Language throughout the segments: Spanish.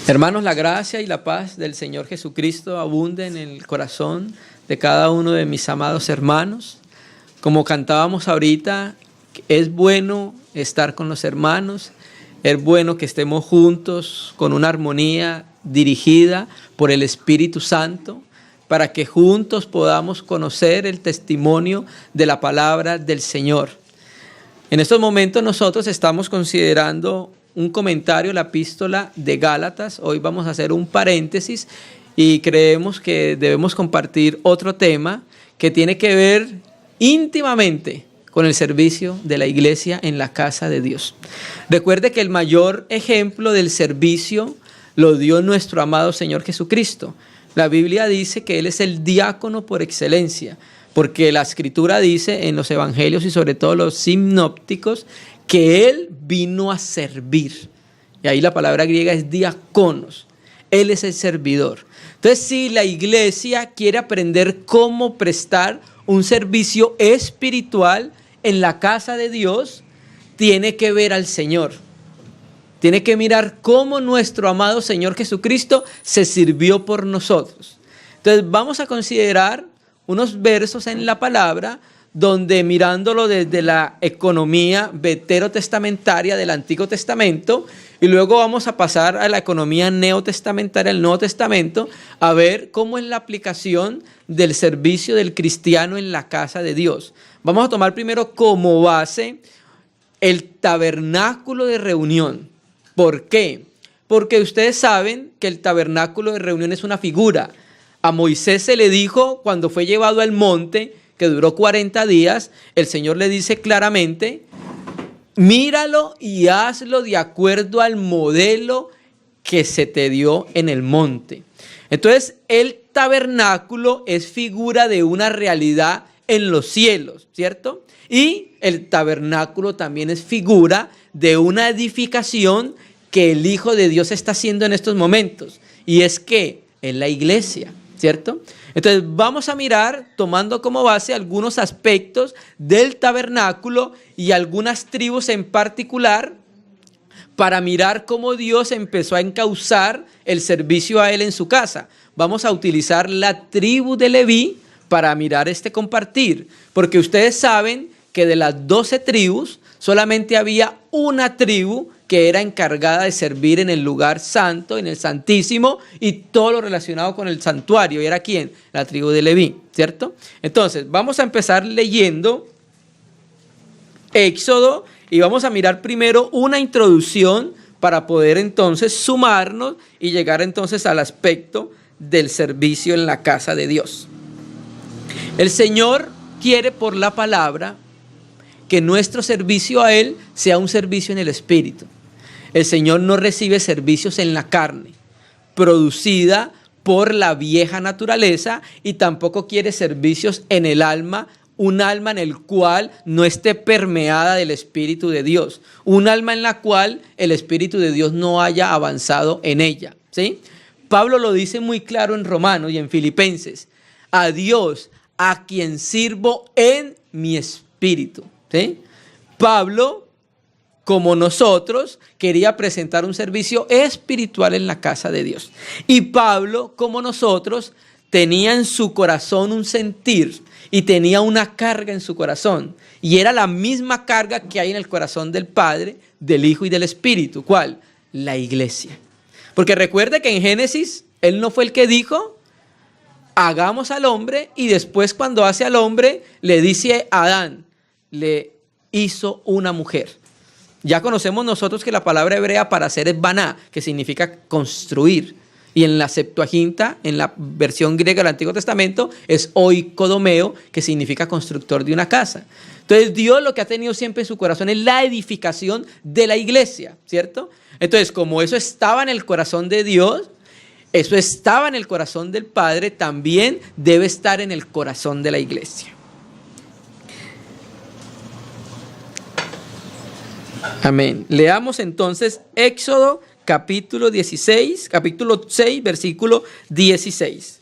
Hermanos, la gracia y la paz del Señor Jesucristo abunde en el corazón de cada uno de mis amados hermanos. Como cantábamos ahorita, es bueno estar con los hermanos, es bueno que estemos juntos con una armonía dirigida por el Espíritu Santo, para que juntos podamos conocer el testimonio de la palabra del Señor. En estos momentos nosotros estamos considerando un comentario, la epístola de Gálatas. Hoy vamos a hacer un paréntesis y creemos que debemos compartir otro tema que tiene que ver íntimamente con el servicio de la iglesia en la casa de Dios. Recuerde que el mayor ejemplo del servicio lo dio nuestro amado Señor Jesucristo. La Biblia dice que Él es el diácono por excelencia, porque la Escritura dice en los evangelios y sobre todo los sinópticos que Él vino a servir. Y ahí la palabra griega es diáconos. Él es el servidor. Entonces, si la iglesia quiere aprender cómo prestar un servicio espiritual en la casa de Dios, tiene que ver al Señor. Tiene que mirar cómo nuestro amado Señor Jesucristo se sirvió por nosotros. Entonces, vamos a considerar unos versos en la palabra donde, mirándolo desde la economía veterotestamentaria del Antiguo Testamento, y luego vamos a pasar a la economía neotestamentaria del Nuevo Testamento, a ver cómo es la aplicación del servicio del cristiano en la casa de Dios. Vamos a tomar primero como base el tabernáculo de reunión. ¿Por qué? Porque ustedes saben que el tabernáculo de reunión es una figura. A Moisés se le dijo cuando fue llevado al monte, que duró 40 días, el Señor le dice claramente: míralo y hazlo de acuerdo al modelo que se te dio en el monte. Entonces, el tabernáculo es figura de una realidad en los cielos, ¿cierto? Y el tabernáculo también es figura de una edificación que el Hijo de Dios está haciendo en estos momentos. Y es que en la iglesia, ¿cierto? Entonces vamos a mirar, tomando como base algunos aspectos del tabernáculo y algunas tribus en particular, para mirar cómo Dios empezó a encauzar el servicio a Él en su casa. Vamos a utilizar la tribu de Leví para mirar este compartir, porque ustedes saben que de las 12 tribus, solamente había una tribu que era encargada de servir en el lugar santo, en el santísimo, y todo lo relacionado con el santuario. ¿Y era quién? La tribu de Leví, ¿cierto? Entonces, vamos a empezar leyendo Éxodo, y vamos a mirar primero una introducción para poder entonces sumarnos y llegar entonces al aspecto del servicio en la casa de Dios. El Señor quiere por la palabra que nuestro servicio a Él sea un servicio en el Espíritu. El Señor no recibe servicios en la carne, producida por la vieja naturaleza, y tampoco quiere servicios en el alma, un alma en el cual no esté permeada del Espíritu de Dios, un alma en la cual el Espíritu de Dios no haya avanzado en ella, ¿sí? Pablo lo dice muy claro en Romanos y en Filipenses: a Dios, a quien sirvo en mi espíritu, ¿sí? Pablo, como nosotros, quería presentar un servicio espiritual en la casa de Dios. Y Pablo, como nosotros, tenía en su corazón un sentir y tenía una carga en su corazón. Y era la misma carga que hay en el corazón del Padre, del Hijo y del Espíritu. ¿Cuál? La iglesia. Porque recuerde que en Génesis, Él no fue el que dijo: hagamos al hombre, y después, cuando hace al hombre, le dice a Adán, le hizo una mujer. Ya conocemos nosotros que la palabra hebrea para hacer es baná, que significa construir. Y en la Septuaginta, en la versión griega del Antiguo Testamento, es oikodomeo, que significa constructor de una casa. Entonces, Dios lo que ha tenido siempre en su corazón es la edificación de la iglesia, ¿cierto? Entonces, como eso estaba en el corazón de Dios, eso estaba en el corazón del Padre, también debe estar en el corazón de la iglesia. Amén. Leamos entonces Éxodo capítulo 6, versículo 16.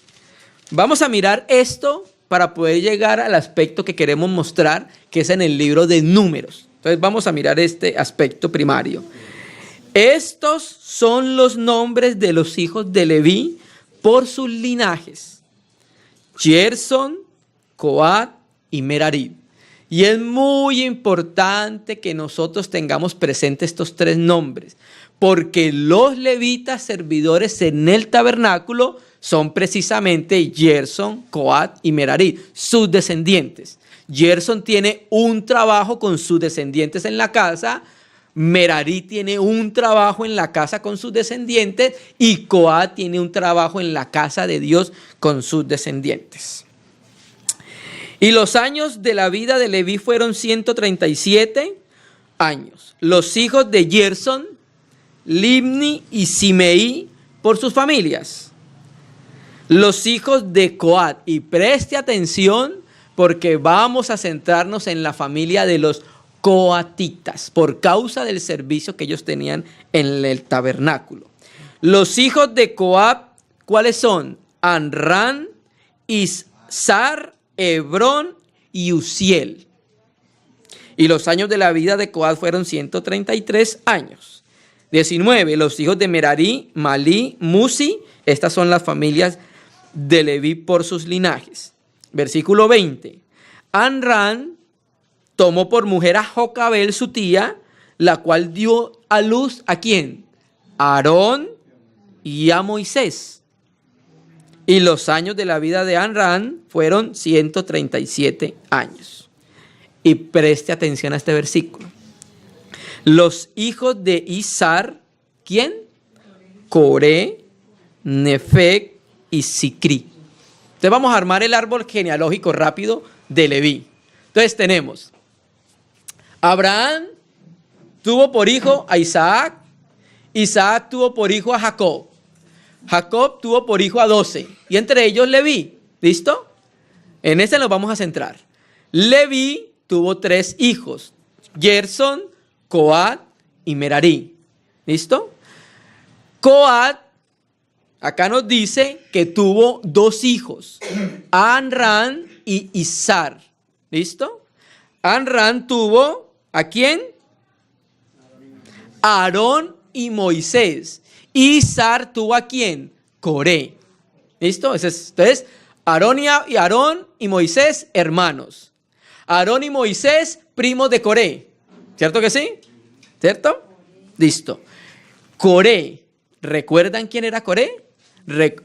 Vamos a mirar esto para poder llegar al aspecto que queremos mostrar, que es en el libro de Números. Entonces vamos a mirar este aspecto primario. Estos son los nombres de los hijos de Leví por sus linajes: Gerson, Coat y Merari. Y es muy importante que nosotros tengamos presentes estos tres nombres, porque los levitas servidores en el tabernáculo son precisamente Gerson, Coat y Merari, sus descendientes. Gerson tiene un trabajo con sus descendientes en la casa, Merari tiene un trabajo en la casa con sus descendientes y Coat tiene un trabajo en la casa de Dios con sus descendientes. Y los años de la vida de Leví fueron 137 años. Los hijos de Gerson, Libni y Simei por sus familias. Los hijos de Coat, y preste atención porque vamos a centrarnos en la familia de los coatitas por causa del servicio que ellos tenían en el tabernáculo. Los hijos de Coat, ¿cuáles son? Anran, Izhar, Hebrón y Uziel. Y los años de la vida de Coat fueron 133 años. 19. Los hijos de Merari, Malí, Musi. Estas son las familias de Leví por sus linajes. Versículo 20. Anran tomó por mujer a Jocabel, su tía, la cual dio a luz ¿a quién? A Aarón y a Moisés. Y los años de la vida de Anran fueron 137 años. Y preste atención a este versículo. Los hijos de Izhar, ¿quién? Coré, Nefeg y Sicri. Entonces vamos a armar el árbol genealógico rápido de Leví. Entonces tenemos: Abraham tuvo por hijo a Isaac, Isaac tuvo por hijo a Jacob, Jacob tuvo por hijo a 12, y entre ellos Leví. ¿Listo? En ese nos vamos a centrar. Leví tuvo 3 hijos: Gerson, Coat y Merari. ¿Listo? Coat, acá nos dice que tuvo 2 hijos, Anran y Izhar. ¿Listo? Anran tuvo ¿a quién? A Aarón y Moisés. Izhar tuvo ¿a quién? Coré. ¿Listo? Entonces, Aarón y Moisés, hermanos. Aarón y Moisés, primos de Coré. ¿Cierto que sí? ¿Cierto? Listo. Coré. ¿Recuerdan quién era Coré?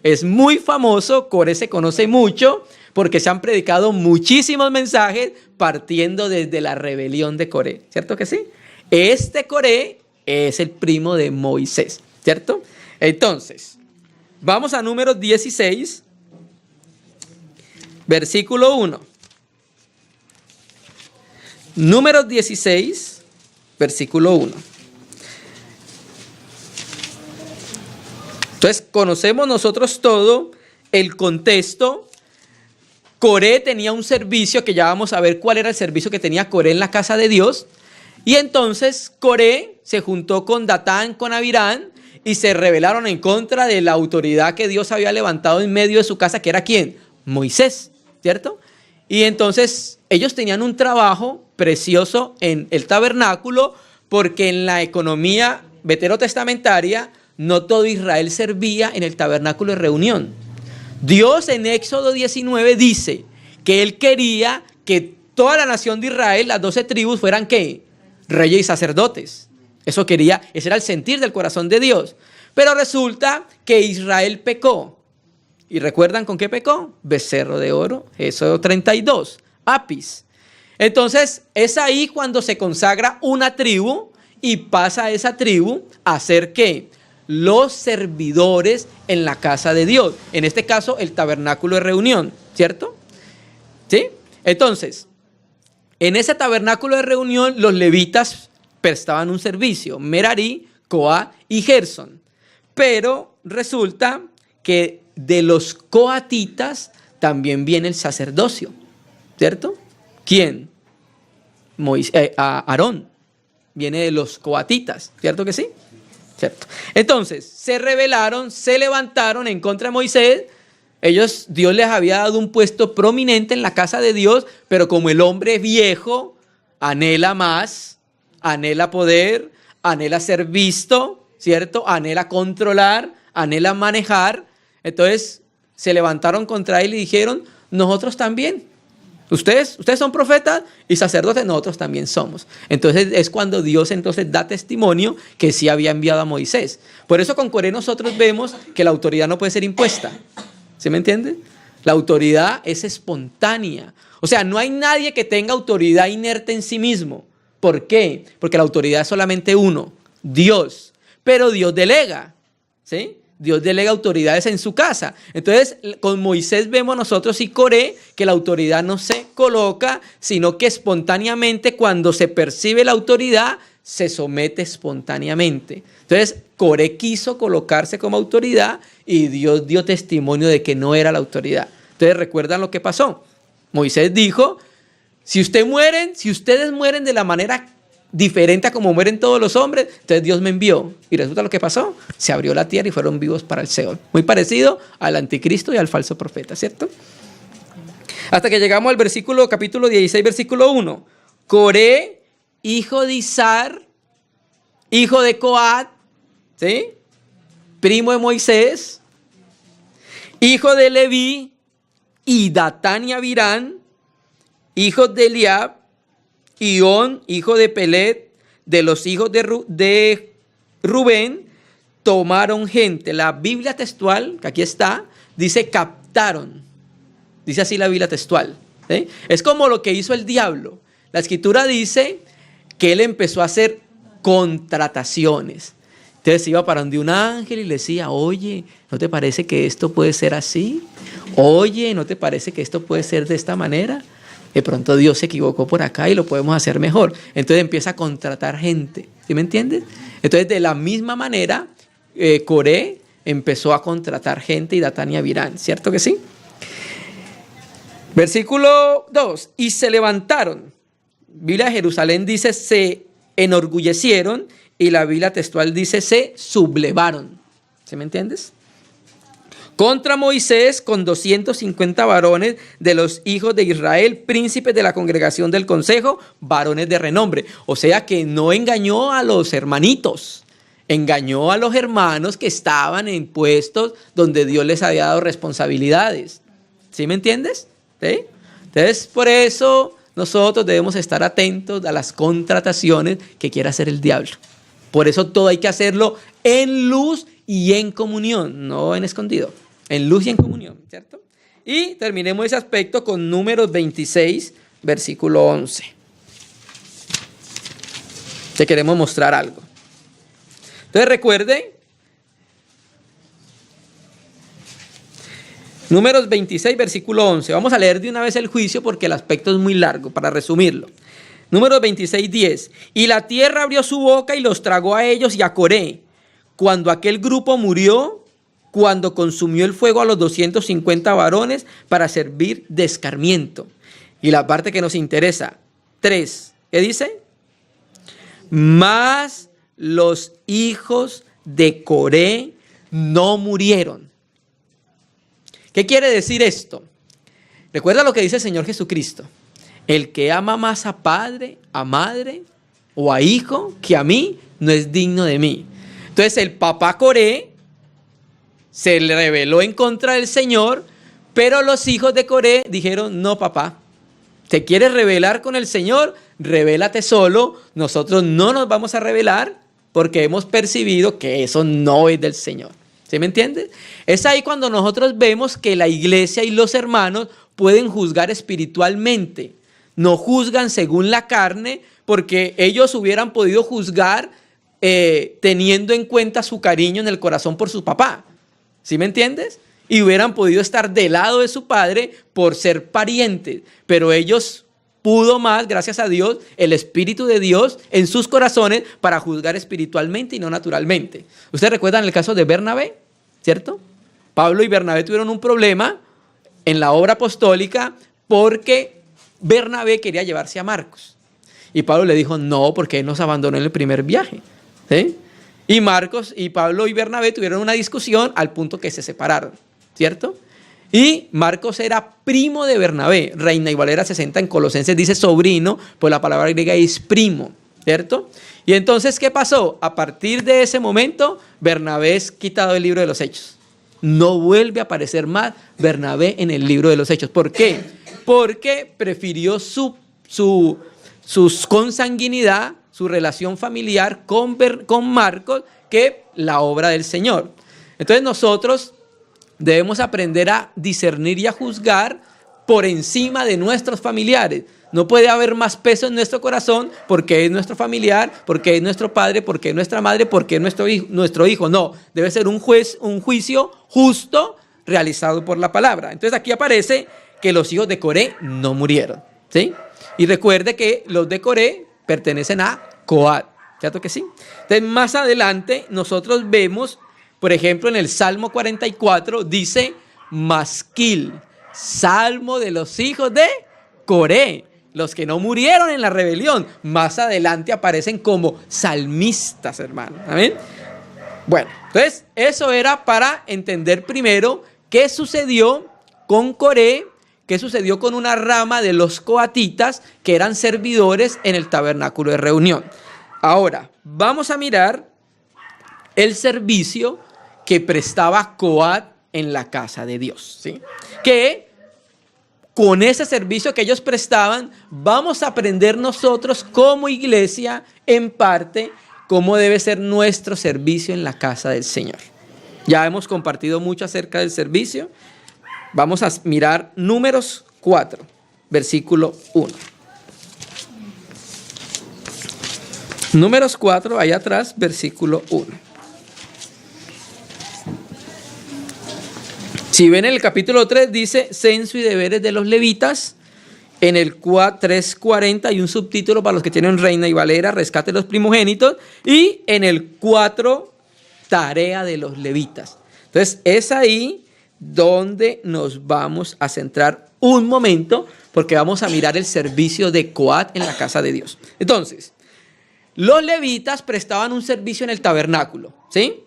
Es muy famoso. Coré se conoce mucho porque se han predicado muchísimos mensajes partiendo desde la rebelión de Coré. ¿Cierto que sí? Este Coré es el primo de Moisés. ¿Cierto? Entonces, vamos a Números 16, versículo 1. Números 16, versículo 1. Entonces, conocemos nosotros todo el contexto. Coré tenía un servicio que ya vamos a ver cuál era el servicio que tenía Coré en la casa de Dios. Y entonces Coré se juntó con Datán, con Abirán, y se rebelaron en contra de la autoridad que Dios había levantado en medio de su casa, que era ¿quién? Moisés, ¿cierto? Y entonces ellos tenían un trabajo precioso en el tabernáculo, porque en la economía veterotestamentaria no todo Israel servía en el tabernáculo de reunión. Dios en Éxodo 19 dice que Él quería que toda la nación de Israel, las 12 tribus, fueran ¿qué? Reyes y sacerdotes. Eso quería, ese era el sentir del corazón de Dios. Pero resulta que Israel pecó. ¿Y recuerdan con qué pecó? Becerro de oro, Éxodo 32, Apis. Entonces es ahí cuando se consagra una tribu y pasa a esa tribu a ser ¿qué? Los servidores en la casa de Dios. En este caso, el tabernáculo de reunión, ¿cierto? ¿Sí? Entonces, en ese tabernáculo de reunión, los levitas prestaban un servicio: Merari, Coat y Gerson. Pero resulta que de los coatitas también viene el sacerdocio, ¿cierto? ¿Quién? Aarón. Viene de los coatitas, ¿cierto que sí? ¿Cierto? Entonces, se rebelaron, se levantaron en contra de Moisés. Dios les había dado un puesto prominente en la casa de Dios, pero como el hombre viejo anhela más, anhela poder, anhela ser visto, ¿cierto? Anhela controlar, anhela manejar. Entonces se levantaron contra él y dijeron, nosotros también. Ustedes son profetas y sacerdotes, nosotros también somos. Entonces es cuando Dios entonces da testimonio que sí había enviado a Moisés. Por eso con Coré nosotros vemos que la autoridad no puede ser impuesta. ¿Sí me entiende? La autoridad es espontánea. O sea, no hay nadie que tenga autoridad inerte en sí mismo. ¿Por qué? Porque la autoridad es solamente uno, Dios. Pero Dios delega, ¿sí? Dios delega autoridades en su casa. Entonces, con Moisés vemos nosotros y Coré que la autoridad no se coloca, sino que espontáneamente cuando se percibe la autoridad, se somete espontáneamente. Entonces, Coré quiso colocarse como autoridad y Dios dio testimonio de que no era la autoridad. Entonces, ¿recuerdan lo que pasó? Moisés dijo, si ustedes mueren de la manera diferente a como mueren todos los hombres, entonces Dios me envió. Y resulta lo que pasó, se abrió la tierra y fueron vivos para el Seol. Muy parecido al anticristo y al falso profeta, ¿cierto? Hasta que llegamos al capítulo 16, versículo 1. Coré, hijo de Izar, hijo de Coat, ¿sí? Primo de Moisés, hijo de Leví, y Datán y Abirán, hijos de Eliab, Ión, hijo de Pelet, de los hijos de Rubén, tomaron gente. La Biblia textual, que aquí está, dice captaron. Dice así la Biblia textual. ¿Sí? Es como lo que hizo el diablo. La escritura dice que él empezó a hacer contrataciones. Entonces iba para donde un ángel y le decía, oye, ¿no te parece que esto puede ser así? Oye, ¿no te parece que esto puede ser de esta manera? De pronto Dios se equivocó por acá y lo podemos hacer mejor. Entonces empieza a contratar gente. ¿Sí me entiendes? Entonces de la misma manera, Coré empezó a contratar gente y Datán y Abirán. ¿Cierto que sí? Versículo 2. Y se levantaron. Biblia de Jerusalén dice se enorgullecieron y la Biblia textual dice se sublevaron. ¿Sí me entiendes? Contra Moisés con 250 varones de los hijos de Israel, príncipes de la congregación del consejo, varones de renombre. O sea que no engañó a los hermanitos, engañó a los hermanos que estaban en puestos donde Dios les había dado responsabilidades. ¿Sí me entiendes? ¿Sí? Entonces, por eso nosotros debemos estar atentos a las contrataciones que quiera hacer el diablo. Por eso todo hay que hacerlo en luz y en comunión, no en escondido. En luz y en comunión, ¿cierto? Y terminemos ese aspecto con Números 26, versículo 11. Te queremos mostrar algo. Entonces recuerden, Números 26, versículo 11. Vamos a leer de una vez el juicio porque el aspecto es muy largo, para resumirlo. Números 26, 10. Y la tierra abrió su boca y los tragó a ellos y a Coré. Cuando aquel grupo murió, cuando consumió el fuego a los 250 varones para servir de escarmiento. Y la parte que nos interesa, 3, ¿qué dice? Mas los hijos de Coré no murieron. ¿Qué quiere decir esto? Recuerda lo que dice el Señor Jesucristo. El que ama más a padre, a madre o a hijo que a mí, no es digno de mí. Entonces el papá Coré se le rebeló en contra del Señor, pero los hijos de Coré dijeron, no papá, ¿te quieres rebelar con el Señor? Rebélate solo, nosotros no nos vamos a rebelar porque hemos percibido que eso no es del Señor. ¿Sí me entiendes? Es ahí cuando nosotros vemos que la iglesia y los hermanos pueden juzgar espiritualmente. No juzgan según la carne, porque ellos hubieran podido juzgar teniendo en cuenta su cariño en el corazón por su papá. ¿Sí me entiendes? Y hubieran podido estar del lado de su padre por ser parientes. Pero ellos pudo más, gracias a Dios, el Espíritu de Dios en sus corazones para juzgar espiritualmente y no naturalmente. Ustedes recuerdan el caso de Bernabé, ¿cierto? Pablo y Bernabé tuvieron un problema en la obra apostólica porque Bernabé quería llevarse a Marcos. Y Pablo le dijo, no, porque él nos abandonó en el primer viaje. ¿Sí? Y Marcos y Pablo y Bernabé tuvieron una discusión al punto que se separaron, ¿cierto? Y Marcos era primo de Bernabé. Reina y Valera 60 en Colosenses dice sobrino, pues la palabra griega es primo. ¿cierto? Y entonces, ¿qué pasó? A partir de ese momento, Bernabé es quitado del libro de los Hechos. No vuelve a aparecer más Bernabé en el libro de los Hechos. ¿Por qué? Porque prefirió su consanguinidad, su relación familiar con Marcos, que la obra del Señor. Entonces nosotros debemos aprender a discernir y a juzgar por encima de nuestros familiares. No puede haber más peso en nuestro corazón porque es nuestro familiar, porque es nuestro padre, porque es nuestra madre, porque es nuestro hijo. No, debe ser un juicio justo realizado por la palabra. Entonces aquí aparece que los hijos de Coré no murieron, ¿sí? Y recuerde que los de Coré pertenecen a Coat, ¿cierto que sí? Entonces más adelante nosotros vemos, por ejemplo, en el Salmo 44 dice Masquil, Salmo de los hijos de Coré, los que no murieron en la rebelión. Más adelante aparecen como salmistas, hermano. ¿Amén? Bueno, entonces eso era para entender primero qué sucedió con Coré, qué sucedió con una rama de los coatitas que eran servidores en el tabernáculo de reunión. Ahora, vamos a mirar el servicio que prestaba Coat en la casa de Dios, ¿sí? Que con ese servicio que ellos prestaban, vamos a aprender nosotros como iglesia, en parte, cómo debe ser nuestro servicio en la casa del Señor. Ya hemos compartido mucho acerca del servicio. Vamos a mirar Números 4, versículo 1. Números 4, allá atrás, versículo 1. Si ven en el capítulo 3 dice censo y deberes de los levitas. En el 3:40 hay un subtítulo para los que tienen Reina y Valera, rescate de los primogénitos. Y en el 4, tarea de los levitas. Entonces es ahí donde nos vamos a centrar un momento, porque vamos a mirar el servicio de Coat en la casa de Dios. Entonces, los levitas prestaban un servicio en el tabernáculo, ¿sí?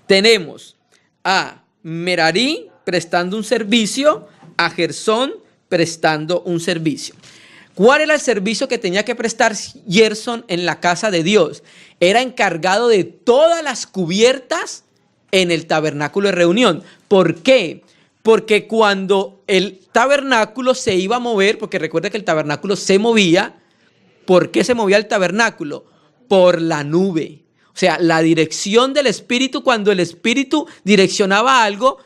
Tenemos a Merarí prestando un servicio, a Gersón prestando un servicio. ¿Cuál era el servicio que tenía que prestar Gersón en la casa de Dios? Era encargado de todas las cubiertas en el tabernáculo de reunión. ¿Por qué? Porque cuando el tabernáculo se iba a mover, porque recuerda que el tabernáculo se movía, ¿por qué se movía el tabernáculo? Por la nube. O sea, la dirección del Espíritu, cuando el Espíritu direccionaba algo,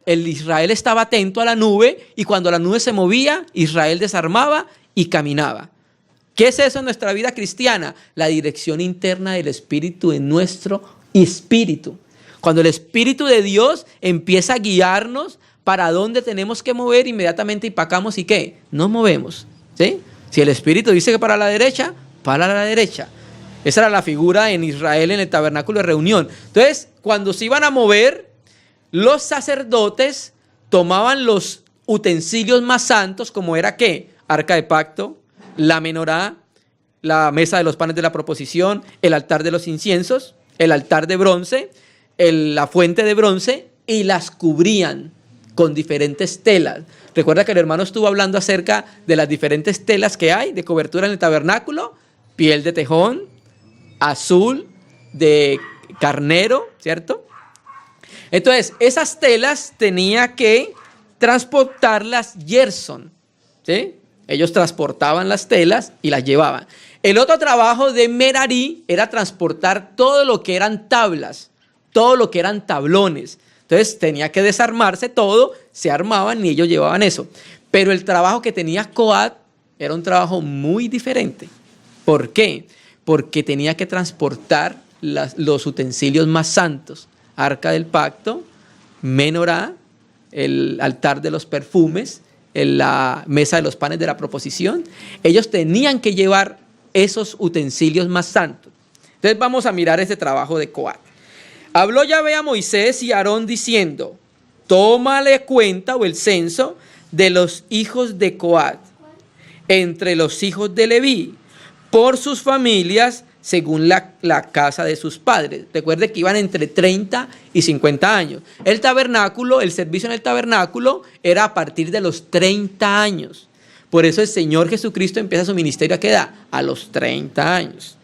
el Israel estaba atento a la nube, y cuando la nube se movía, Israel desarmaba y caminaba. ¿Qué es eso en nuestra vida cristiana? La dirección interna del Espíritu en nuestro espíritu. Cuando el Espíritu de Dios empieza a guiarnos para dónde tenemos que mover, inmediatamente empacamos y ¿qué? Nos movemos, ¿sí? Si el Espíritu dice que para la derecha, para la derecha. Esa era la figura en Israel en el tabernáculo de reunión. Entonces, cuando se iban a mover, los sacerdotes tomaban los utensilios más santos, como era ¿qué? Arca de pacto, la menorá, la mesa de los panes de la proposición, el altar de los inciensos, el altar de bronce, la fuente de bronce, y las cubrían con diferentes telas. Recuerda que el hermano estuvo hablando acerca de las diferentes telas que hay de cobertura en el tabernáculo: piel de tejón, azul, de carnero, ¿cierto? Entonces, esas telas tenía que transportarlas Gersón, ¿sí? Ellos transportaban las telas y las llevaban. El otro trabajo de Merarí era transportar todo lo que eran tablas, todo lo que eran tablones. Entonces tenía que desarmarse todo, se armaban y ellos llevaban eso. Pero el trabajo que tenía Coat era un trabajo muy diferente. ¿Por qué? Porque tenía que transportar los utensilios más santos: arca del pacto, menorá, el altar de los perfumes, la mesa de los panes de la proposición. Ellos tenían que llevar esos utensilios más santos. Entonces vamos a mirar ese trabajo de Coat. Habló Yahvé a Moisés y a Aarón diciendo: tómale cuenta o el censo de los hijos de Coat entre los hijos de Leví, por sus familias, según la casa de sus padres. Recuerde que iban entre 30 y 50 años. El tabernáculo, el servicio en el tabernáculo era a partir de los 30 años. Por eso el Señor Jesucristo empieza su ministerio ¿a qué edad? A los 30 años.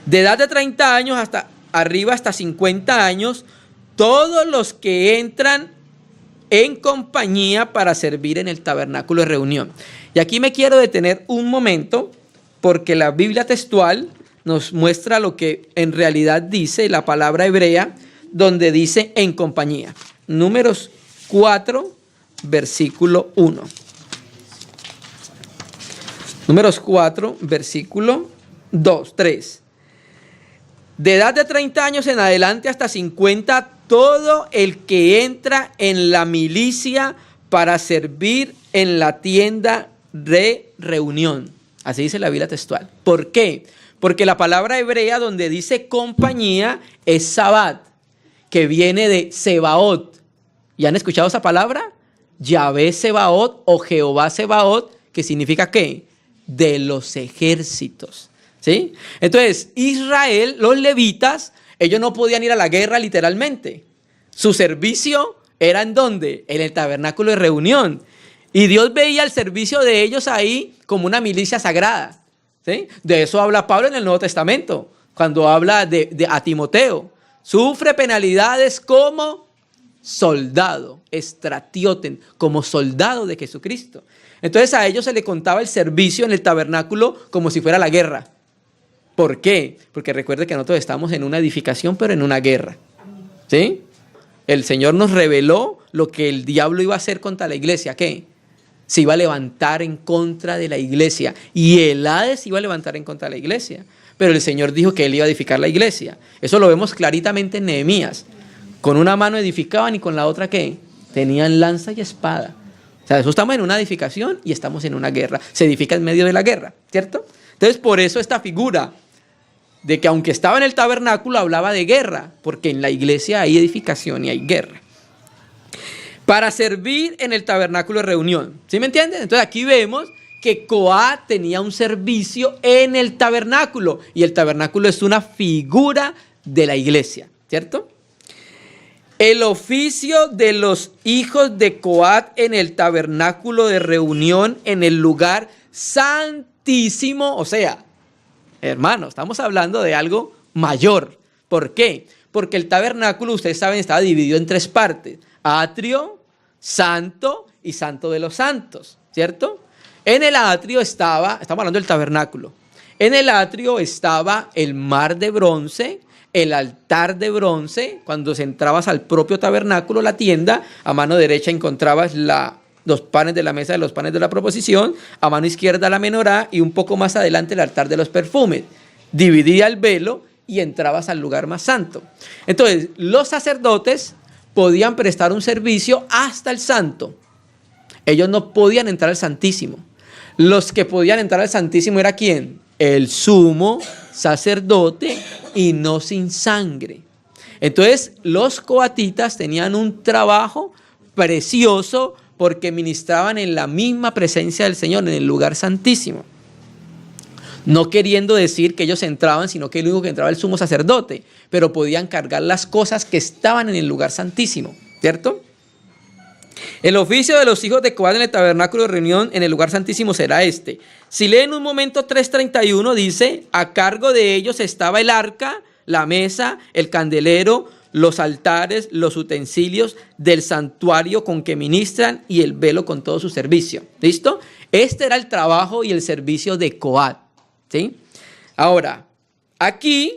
De edad de 30 años hasta arriba, hasta 50 años, todos los que entran en compañía para servir en el tabernáculo de reunión. Y aquí me quiero detener un momento, porque la Biblia textual nos muestra lo que en realidad dice la palabra hebrea, donde dice en compañía. Números 4, versículo 1. Números 4, versículo 2, 3. De edad de 30 años en adelante hasta 50, todo el que entra en la milicia para servir en la tienda de reunión. Así dice la Biblia textual. ¿Por qué? Porque la palabra hebrea donde dice compañía es sabat, que viene de Sebaot. ¿Ya han escuchado esa palabra? Yahvé Sebaot o Jehová Sebaot, que significa ¿qué? De los ejércitos. ¿Sí? Entonces, Israel, los levitas, ellos no podían ir a la guerra literalmente. Su servicio era ¿en dónde? En el tabernáculo de reunión. Y Dios veía el servicio de ellos ahí como una milicia sagrada. ¿Sí? De eso habla Pablo en el Nuevo Testamento, cuando habla a Timoteo. Sufre penalidades como soldado, estratioten, como soldado de Jesucristo. Entonces a ellos se le contaba el servicio en el tabernáculo como si fuera la guerra. ¿Por qué? Porque recuerde que nosotros estamos en una edificación, pero en una guerra. ¿Sí? El Señor nos reveló lo que el diablo iba a hacer contra la iglesia. ¿Qué? Se iba a levantar en contra de la iglesia. Y el Hades iba a levantar en contra de la iglesia. Pero el Señor dijo que Él iba a edificar la iglesia. Eso lo vemos claritamente en Nehemías. Con una mano edificaban y con la otra ¿qué? Tenían lanza y espada. O sea, eso estamos en una edificación y estamos en una guerra. Se edifica en medio de la guerra, ¿cierto? Entonces, por eso esta figura de que aunque estaba en el tabernáculo, hablaba de guerra, porque en la iglesia hay edificación y hay guerra. Para servir en el tabernáculo de reunión. ¿Sí me entienden? Entonces aquí vemos que Coat tenía un servicio en el tabernáculo, y el tabernáculo es una figura de la iglesia, ¿cierto? El oficio de los hijos de Coat en el tabernáculo de reunión en el lugar santísimo, o sea, hermano, estamos hablando de algo mayor. ¿Por qué? Porque el tabernáculo, ustedes saben, estaba dividido en 3 partes. Atrio, santo y santo de los santos, ¿cierto? En el atrio estamos hablando del tabernáculo. En el atrio estaba el mar de bronce, el altar de bronce. Cuando entrabas al propio tabernáculo, la tienda, a mano derecha encontrabas los panes de la mesa de los panes de la proposición, a mano izquierda la menorá y un poco más adelante el altar de los perfumes. Dividía el velo y entrabas al lugar más santo. Entonces, los sacerdotes podían prestar un servicio hasta el santo. Ellos no podían entrar al santísimo. Los que podían entrar al santísimo era ¿quién? El sumo sacerdote, y no sin sangre. Entonces, los coatitas tenían un trabajo precioso, porque ministraban en la misma presencia del Señor, en el lugar santísimo. No queriendo decir que ellos entraban, sino que el único que entraba el sumo sacerdote, pero podían cargar las cosas que estaban en el lugar santísimo, ¿cierto? El oficio de los hijos de Coat en el tabernáculo de reunión en el lugar santísimo será este. Si leen un momento 3:31, dice, a cargo de ellos estaba el arca, la mesa, el candelero, los altares, los utensilios del santuario con que ministran y el velo con todo su servicio. ¿Listo? Este era el trabajo y el servicio de Coat. ¿Sí? Ahora, aquí,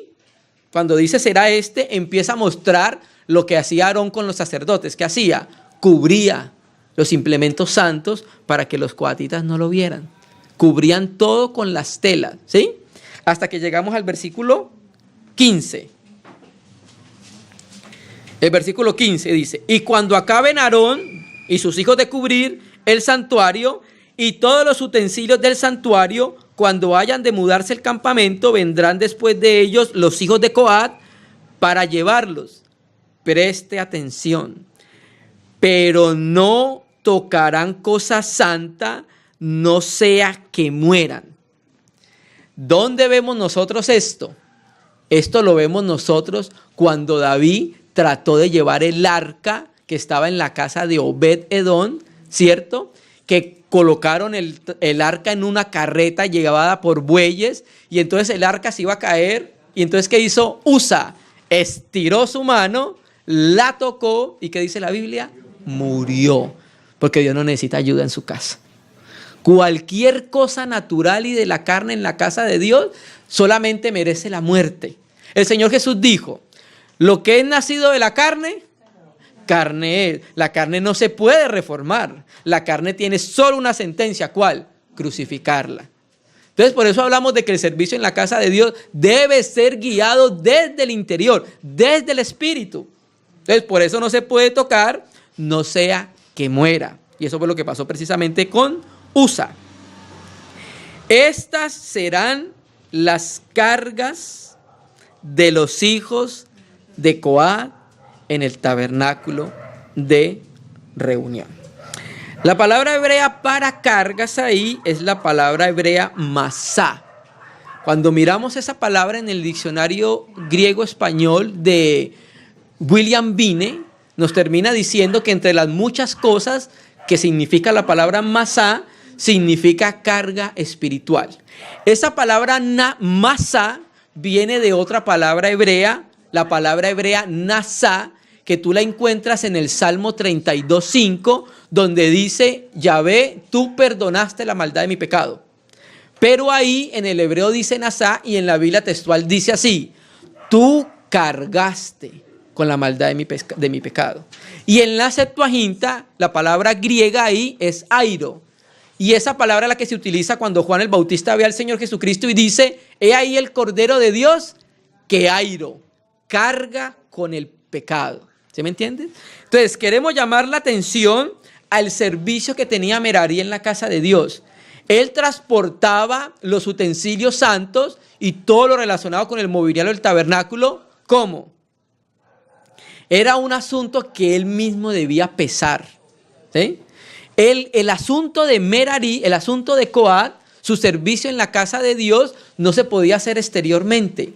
cuando dice será este, empieza a mostrar lo que hacía Aarón con los sacerdotes. ¿Qué hacía? Cubría los implementos santos para que los coatitas no lo vieran. Cubrían todo con las telas. ¿Sí? Hasta que llegamos al versículo 15. El versículo 15 dice, y cuando acaben Aarón y sus hijos de cubrir el santuario y todos los utensilios del santuario, cuando hayan de mudarse el campamento, vendrán después de ellos los hijos de Coat para llevarlos. Preste atención, pero no tocarán cosa santa, no sea que mueran. ¿Dónde vemos nosotros esto? Esto lo vemos nosotros cuando David trató de llevar el arca que estaba en la casa de Obed-Edom, ¿cierto? que colocaron el arca en una carreta llevada por bueyes, y entonces el arca se iba a caer. Y entonces, ¿qué hizo Usa? Estiró su mano, la tocó, y ¿qué dice la Biblia? Murió, porque Dios no necesita ayuda en su casa. Cualquier cosa natural y de la carne en la casa de Dios solamente merece la muerte. El Señor Jesús dijo: lo que es nacido de la carne, carne es. La carne no se puede reformar. La carne tiene solo una sentencia. ¿Cuál? Crucificarla. Entonces, por eso hablamos de que el servicio en la casa de Dios debe ser guiado desde el interior, desde el espíritu. Entonces, por eso no se puede tocar, no sea que muera. Y eso fue lo que pasó precisamente con Usa. Estas serán las cargas de los hijos de Coat en el tabernáculo de reunión. La palabra hebrea para cargas ahí es la palabra hebrea masá. Cuando miramos esa palabra en el diccionario griego-español de William Binet, nos termina diciendo que entre las muchas cosas que significa la palabra masá, significa carga espiritual. Esa palabra masá viene de otra palabra hebrea, la palabra hebrea nasá, que tú la encuentras en el Salmo 32:5, donde dice: Yahvé, tú perdonaste la maldad de mi pecado. Pero ahí en el hebreo dice nasá, y en la Biblia textual dice así: tú cargaste con la maldad de mi pecado. Y en la Septuaginta, la palabra griega ahí es airo. Y esa palabra es la que se utiliza cuando Juan el Bautista ve al Señor Jesucristo y dice: he ahí el Cordero de Dios que airo, carga con el pecado. ¿Sí me entiendes? Entonces, queremos llamar la atención al servicio que tenía Merari en la casa de Dios. Él transportaba los utensilios santos y todo lo relacionado con el mobiliario del tabernáculo. ¿Cómo? Era un asunto que él mismo debía pesar. ¿Sí? El asunto de Merari, el asunto de Coat, su servicio en la casa de Dios, no se podía hacer exteriormente.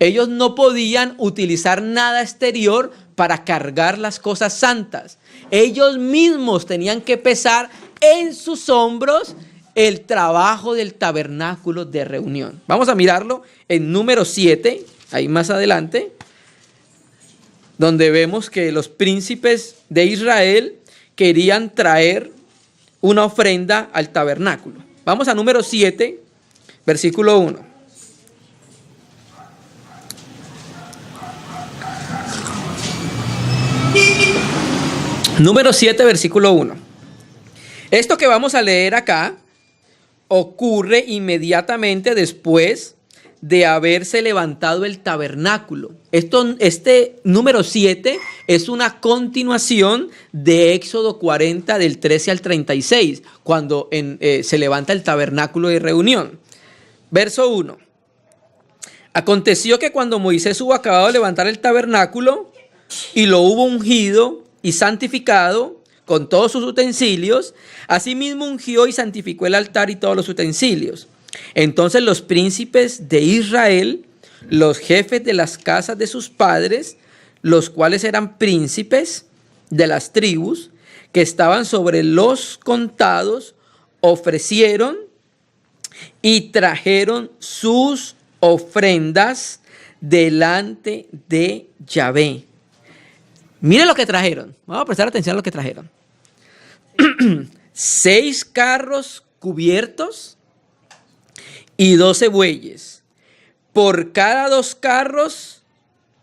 Ellos no podían utilizar nada exterior para cargar las cosas santas. Ellos mismos tenían que pesar en sus hombros el trabajo del tabernáculo de reunión. Vamos a mirarlo en número 7, ahí más adelante, donde vemos que los príncipes de Israel querían traer una ofrenda al tabernáculo. Vamos a número 7, versículo 1. Número 7, versículo 1. Esto que vamos a leer acá ocurre inmediatamente después de haberse levantado el tabernáculo. Este número 7 es una continuación de Éxodo 40 del 13 al 36, cuando se levanta el tabernáculo de reunión. Verso 1. Aconteció que cuando Moisés hubo acabado de levantar el tabernáculo y lo hubo ungido y santificado con todos sus utensilios, asimismo ungió y santificó el altar y todos los utensilios. Entonces los príncipes de Israel, los jefes de las casas de sus padres, los cuales eran príncipes de las tribus que estaban sobre los contados, ofrecieron y trajeron sus ofrendas delante de Yahvé. Miren lo que trajeron. Vamos a prestar atención a lo que trajeron. 6 carros cubiertos y 12 bueyes. Por cada 2 carros,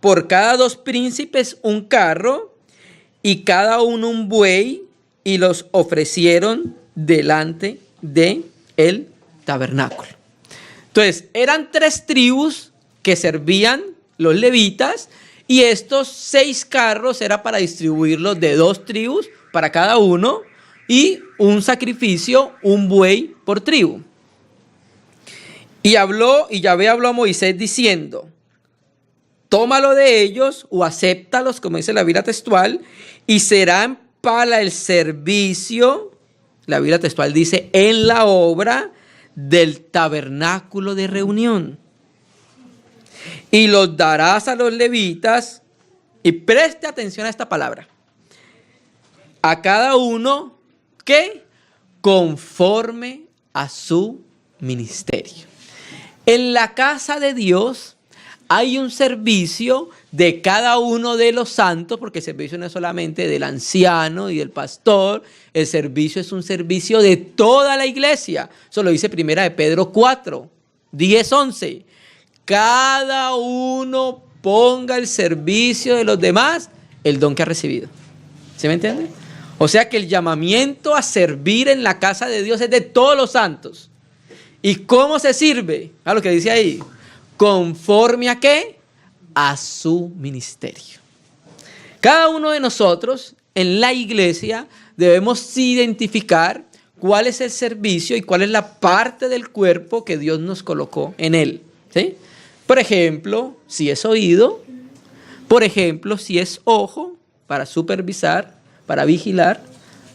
por cada 2 príncipes un carro, y cada uno un buey, y los ofrecieron delante de el tabernáculo. Entonces, eran 3 tribus que servían los levitas, y estos 6 carros era para distribuirlos de 2 tribus para cada uno, y un sacrificio, un buey por tribu. Y Yahvé habló a Moisés diciendo: tómalo de ellos o acéptalos, como dice la Biblia textual, y serán para el servicio, la Biblia textual dice, en la obra del tabernáculo de reunión. Y los darás a los levitas, y preste atención a esta palabra, a cada uno, ¿qué? conforme a su ministerio. En la casa de Dios hay un servicio de cada uno de los santos, porque el servicio no es solamente del anciano y del pastor, el servicio es un servicio de toda la iglesia. Eso lo dice 1 Pedro 4, 10, 11. Cada uno ponga al servicio de los demás el don que ha recibido. ¿Sí me entiende? O sea que el llamamiento a servir en la casa de Dios es de todos los santos. ¿Y cómo se sirve? A lo que dice ahí. ¿Conforme a qué? A su ministerio. Cada uno de nosotros en la iglesia debemos identificar cuál es el servicio y cuál es la parte del cuerpo que Dios nos colocó en él. ¿Sí? Por ejemplo, si es oído, por ejemplo, si es ojo, para supervisar, para vigilar,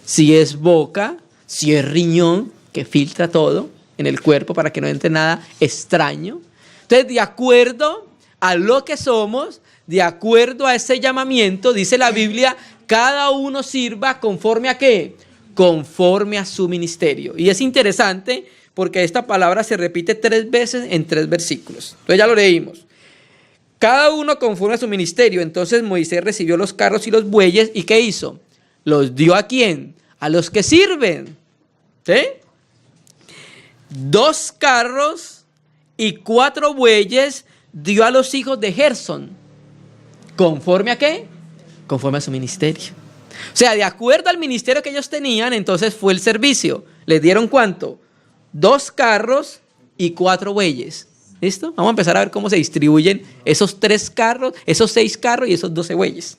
si es boca, si es riñón, que filtra todo en el cuerpo para que no entre nada extraño. Entonces, de acuerdo a lo que somos, de acuerdo a ese llamamiento, dice la Biblia, cada uno sirva conforme a ¿qué? Conforme a su ministerio. Y es interesante porque esta palabra se repite 3 veces en 3 versículos. Entonces ya lo leímos. Cada uno conforme a su ministerio. Entonces Moisés recibió los carros y los bueyes. ¿Y qué hizo? ¿Los dio a quién? A los que sirven. ¿Sí? 2 carros y 4 bueyes dio a los hijos de Gersón. ¿Conforme a qué? Conforme a su ministerio. O sea, de acuerdo al ministerio que ellos tenían, entonces fue el servicio. ¿Les dieron cuánto? 2 carros y 4 bueyes. ¿Listo? Vamos a empezar a ver cómo se distribuyen esos 3 carros, esos 6 carros y esos 12 bueyes.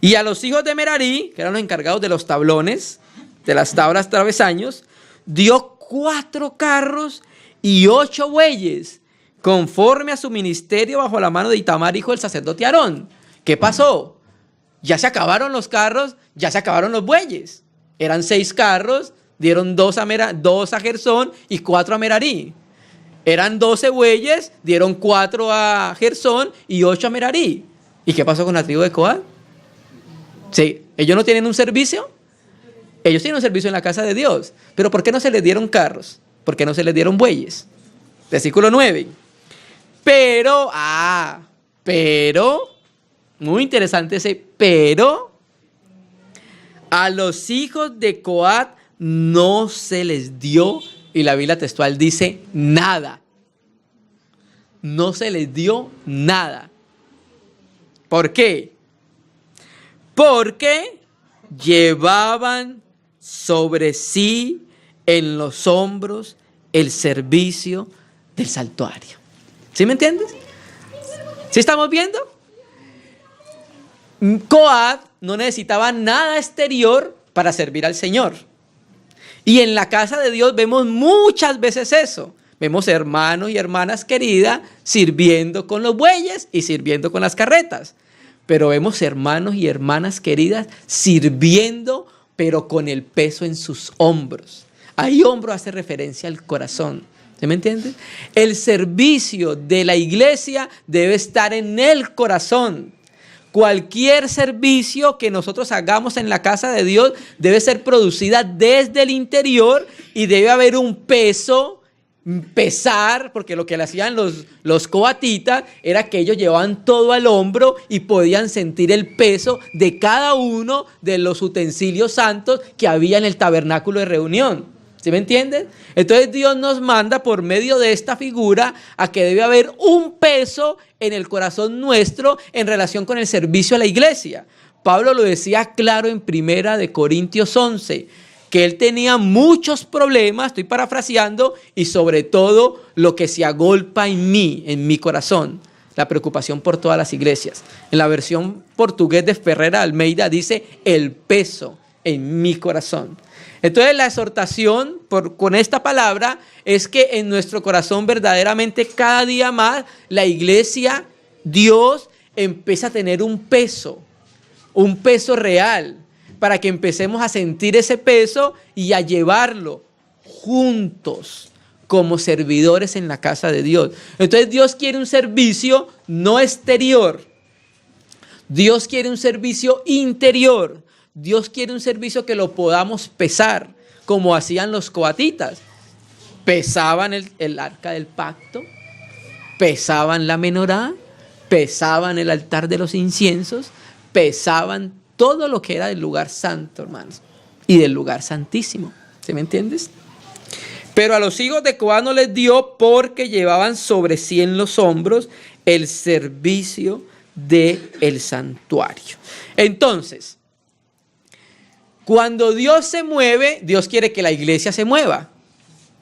Y a los hijos de Merarí, que eran los encargados de los tablones, de las tablas travesaños, dio 4 carros y 8 bueyes, conforme a su ministerio bajo la mano de Itamar, hijo del sacerdote Aarón. ¿Qué pasó? Ya se acabaron los carros, ya se acabaron los bueyes. Eran 6 carros, dieron 2 a Gersón y 4 a Merarí. Eran 12 bueyes, dieron 4 a Gersón y 8 a Merarí. ¿Y qué pasó con la tribu de Coat? Sí, ellos no tienen un servicio. Ellos tienen un servicio en la casa de Dios. Pero ¿por qué no se les dieron carros? ¿Por qué no se les dieron bueyes? Versículo 9. Pero, muy interesante ese pero, a los hijos de Coat no se les dio, y la Biblia textual dice nada. No se les dio nada. ¿Por qué? Porque llevaban sobre sí en los hombros el servicio del santuario. ¿Sí me entiendes? ¿Sí estamos viendo? Coat no necesitaba nada exterior para servir al Señor. Y en la casa de Dios vemos muchas veces eso. Vemos hermanos y hermanas queridas sirviendo con los bueyes y sirviendo con las carretas. Pero vemos hermanos y hermanas queridas sirviendo, pero con el peso en sus hombros. Ahí hombro hace referencia al corazón. ¿Se me entiende? El servicio de la iglesia debe estar en el corazón. Cualquier servicio que nosotros hagamos en la casa de Dios debe ser producida desde el interior y debe haber un pesar, porque lo que le hacían los coatitas era que ellos llevaban todo al hombro y podían sentir el peso de cada uno de los utensilios santos que había en el tabernáculo de reunión. ¿Sí me entienden? Entonces Dios nos manda por medio de esta figura a que debe haber un peso en el corazón nuestro en relación con el servicio a la iglesia. Pablo lo decía claro en 1 Corintios 11, que él tenía muchos problemas, estoy parafraseando, y sobre todo lo que se agolpa en mi corazón, la preocupación por todas las iglesias. En la versión portugués de Ferreira Almeida dice el peso en mi corazón. Entonces la exhortación con esta palabra es que en nuestro corazón verdaderamente cada día más la iglesia, Dios empieza a tener un peso real, para que empecemos a sentir ese peso y a llevarlo juntos como servidores en la casa de Dios. Entonces Dios quiere un servicio no exterior, Dios quiere un servicio interior. Dios quiere un servicio que lo podamos pesar. como hacían los coatitas. Pesaban el arca del pacto, pesaban la menorá, pesaban el altar de los inciensos, pesaban todo lo que era del lugar santo, hermanos, y del lugar santísimo. ¿Sí me entiendes? Pero a los hijos de Coat no les dio, porque llevaban sobre sí en los hombros el servicio del santuario. Entonces, cuando Dios se mueve, Dios quiere que la iglesia se mueva,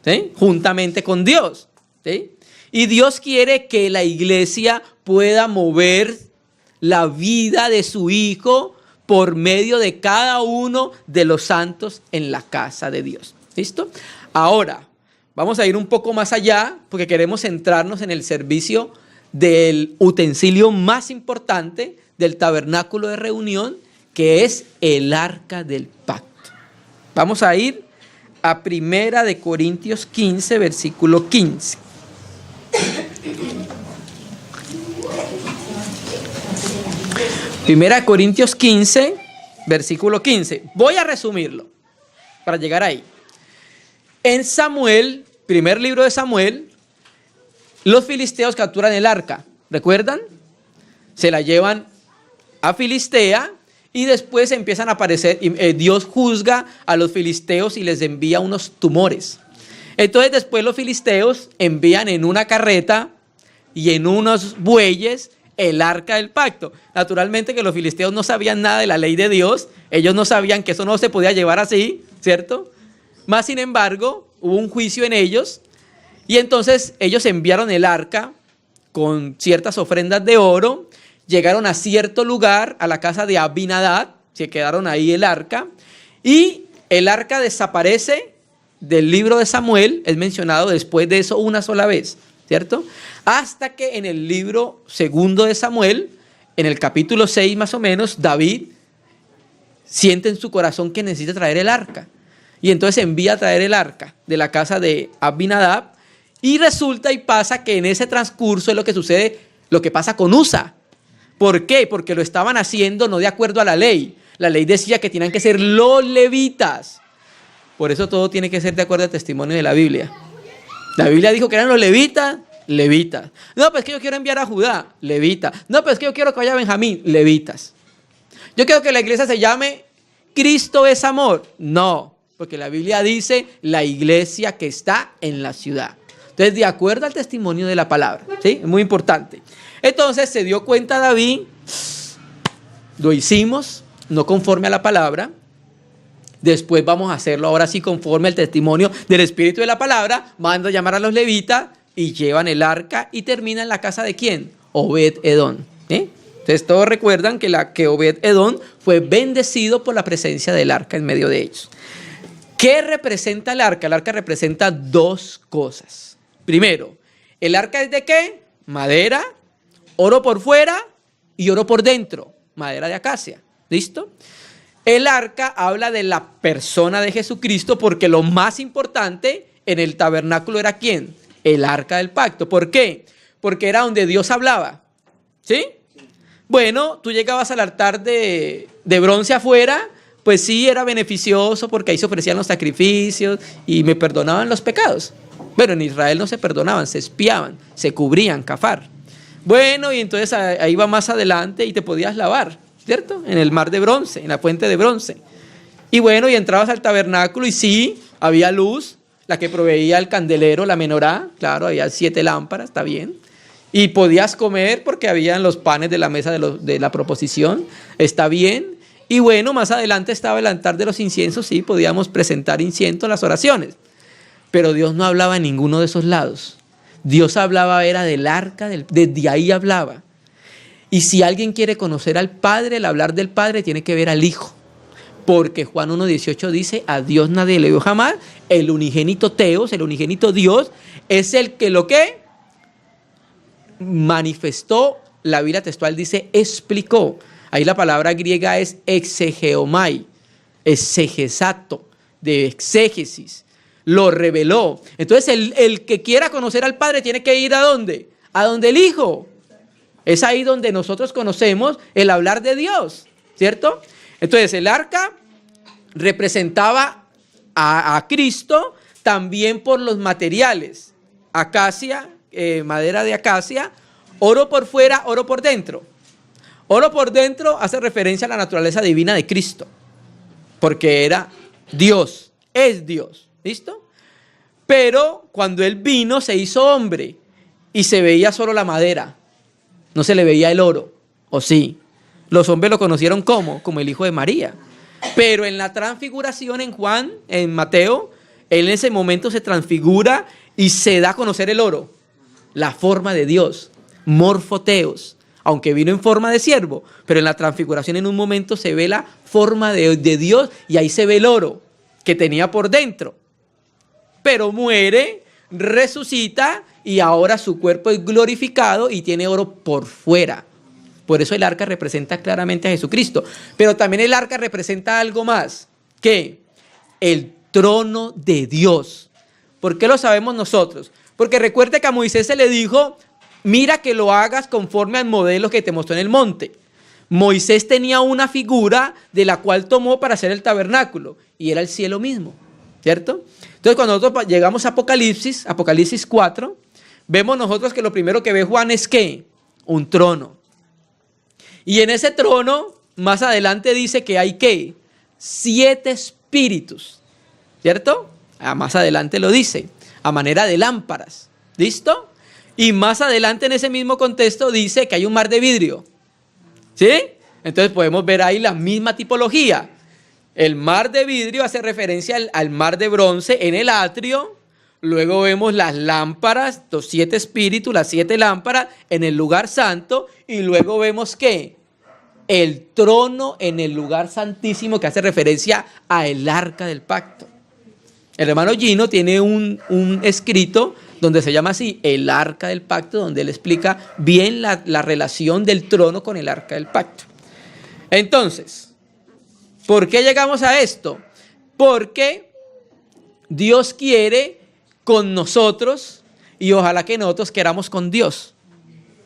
¿sí? Juntamente con Dios, ¿sí? Y Dios quiere que la iglesia pueda mover la vida de su Hijo por medio de cada uno de los santos en la casa de Dios. ¿Listo? Ahora, vamos a ir un poco más allá, porque queremos centrarnos en el servicio del utensilio más importante del tabernáculo de reunión, que es el arca del pacto. Vamos a ir a 1 de Corintios 15, versículo 15. Primera de Corintios 15, versículo 15. Voy a resumirlo para llegar ahí. En Samuel, primer libro de Samuel, los filisteos capturan el arca. ¿Recuerdan? Se la llevan a Filistea y después empiezan a aparecer. Dios juzga a los filisteos y les envía unos tumores. Entonces después los filisteos envían en una carreta y en unos bueyes el arca del pacto. Naturalmente que los filisteos no sabían nada de la ley de Dios. Ellos no sabían que eso no se podía llevar así, ¿cierto? Más sin embargo, hubo un juicio en ellos y entonces ellos enviaron el arca con ciertas ofrendas de oro. Llegaron a cierto lugar, a la casa de Abinadab, se quedaron ahí el arca, y el arca desaparece del libro de Samuel, es mencionado después de eso una sola vez, ¿cierto? Hasta que en el libro segundo de Samuel, en el capítulo 6 más o menos, David siente en su corazón que necesita traer el arca, y entonces envía a traer el arca de la casa de Abinadab, y resulta y pasa que en ese transcurso es lo que sucede, lo que pasa con Usa. ¿Por qué? Porque lo estaban haciendo no de acuerdo a la ley. La ley decía que tenían que ser los levitas. Por eso todo tiene que ser de acuerdo al testimonio de la Biblia. La Biblia dijo que eran los levitas, levitas. No, pues que yo quiero enviar a Judá, levita. No, pues que yo quiero que vaya Benjamín, levitas. Yo quiero que la iglesia se llame Cristo es amor. No, porque la Biblia dice la iglesia que está en la ciudad. Entonces, de acuerdo al testimonio de la palabra, ¿sí? Es muy importante. Entonces se dio cuenta David, lo hicimos, no conforme a la palabra. Después vamos a hacerlo ahora sí conforme al testimonio del Espíritu de la palabra. Manda a llamar a los levitas y llevan el arca y termina en la casa de ¿quién? Obed-Edom. Entonces todos recuerdan que Obed-Edom fue bendecido por la presencia del arca en medio de ellos. ¿Qué representa el arca? El arca representa dos cosas. Primero, ¿el arca es de qué? Madera, oro por fuera y oro por dentro, madera de acacia. ¿Listo? El arca habla de la persona de Jesucristo, porque lo más importante en el tabernáculo era ¿quién? El arca del pacto. ¿Por qué? Porque era donde Dios hablaba. ¿Sí? Bueno, tú llegabas al altar de bronce afuera, pues sí, era beneficioso porque ahí se ofrecían los sacrificios y me perdonaban los pecados. Bueno, en Israel no se perdonaban, se espiaban, se cubrían, kafar. Bueno, y entonces ahí va más adelante y te podías lavar, ¿cierto? En el mar de bronce, en la fuente de bronce. Y bueno, y entrabas al tabernáculo y sí, había luz, la que proveía el candelero, la menorá, claro, había 7 lámparas, está bien. Y podías comer porque habían los panes de la mesa de la proposición, está bien. Y bueno, más adelante estaba el altar de los inciensos, sí, podíamos presentar incienso en las oraciones. Pero Dios no hablaba en ninguno de esos lados. Dios hablaba, era del arca, desde ahí hablaba. Y si alguien quiere conocer al Padre, el hablar del Padre tiene que ver al Hijo. Porque Juan 1:18 dice, a Dios nadie le vio jamás. El unigénito Teos, el unigénito Dios, es el que lo que manifestó, la Biblia textual dice, explicó. Ahí la palabra griega es exegeomai, exegesato, de exégesis. Lo reveló. Entonces el que quiera conocer al Padre tiene que ir ¿a dónde? A donde el Hijo. Es ahí donde nosotros conocemos el hablar de Dios, ¿cierto? Entonces el arca representaba a Cristo también por los materiales. Acacia, madera de acacia, oro por fuera, oro por dentro. Oro por dentro hace referencia a la naturaleza divina de Cristo, porque era Dios, es Dios, ¿listo? Pero cuando Él vino se hizo hombre y se veía solo la madera, no se le veía el oro, ¿o sí? Los hombres lo conocieron como el hijo de María. Pero en la transfiguración en Juan, en Mateo, Él en ese momento se transfigura y se da a conocer el oro, la forma de Dios, morfoteos, aunque vino en forma de siervo, pero en la transfiguración en un momento se ve la forma de Dios y ahí se ve el oro que tenía por dentro. Pero muere, resucita y ahora su cuerpo es glorificado y tiene oro por fuera. Por eso el arca representa claramente a Jesucristo. Pero también el arca representa algo más. ¿Qué? El trono de Dios. ¿Por qué lo sabemos nosotros? Porque recuerde que a Moisés se le dijo, mira que lo hagas conforme al modelo que te mostró en el monte. Moisés tenía una figura de la cual tomó para hacer el tabernáculo. Y era el cielo mismo, ¿cierto? Entonces cuando nosotros llegamos a Apocalipsis 4, vemos nosotros que lo primero que ve Juan es ¿qué? Un trono. Y en ese trono, más adelante dice que hay ¿qué? 7 espíritus, ¿cierto? Más adelante lo dice, a manera de lámparas, ¿listo? Y más adelante en ese mismo contexto dice que hay un mar de vidrio, ¿sí? Entonces podemos ver ahí la misma tipología. El mar de vidrio hace referencia al mar de bronce en el atrio. Luego vemos las lámparas, los 7 espíritus, las 7 lámparas en el lugar santo. Y luego vemos que el trono en el lugar santísimo que hace referencia al arca del pacto. El hermano Gino tiene un escrito donde se llama así, el arca del pacto, donde él explica bien la relación del trono con el arca del pacto. Entonces, ¿por qué llegamos a esto? Porque Dios quiere con nosotros y ojalá que nosotros queramos con Dios,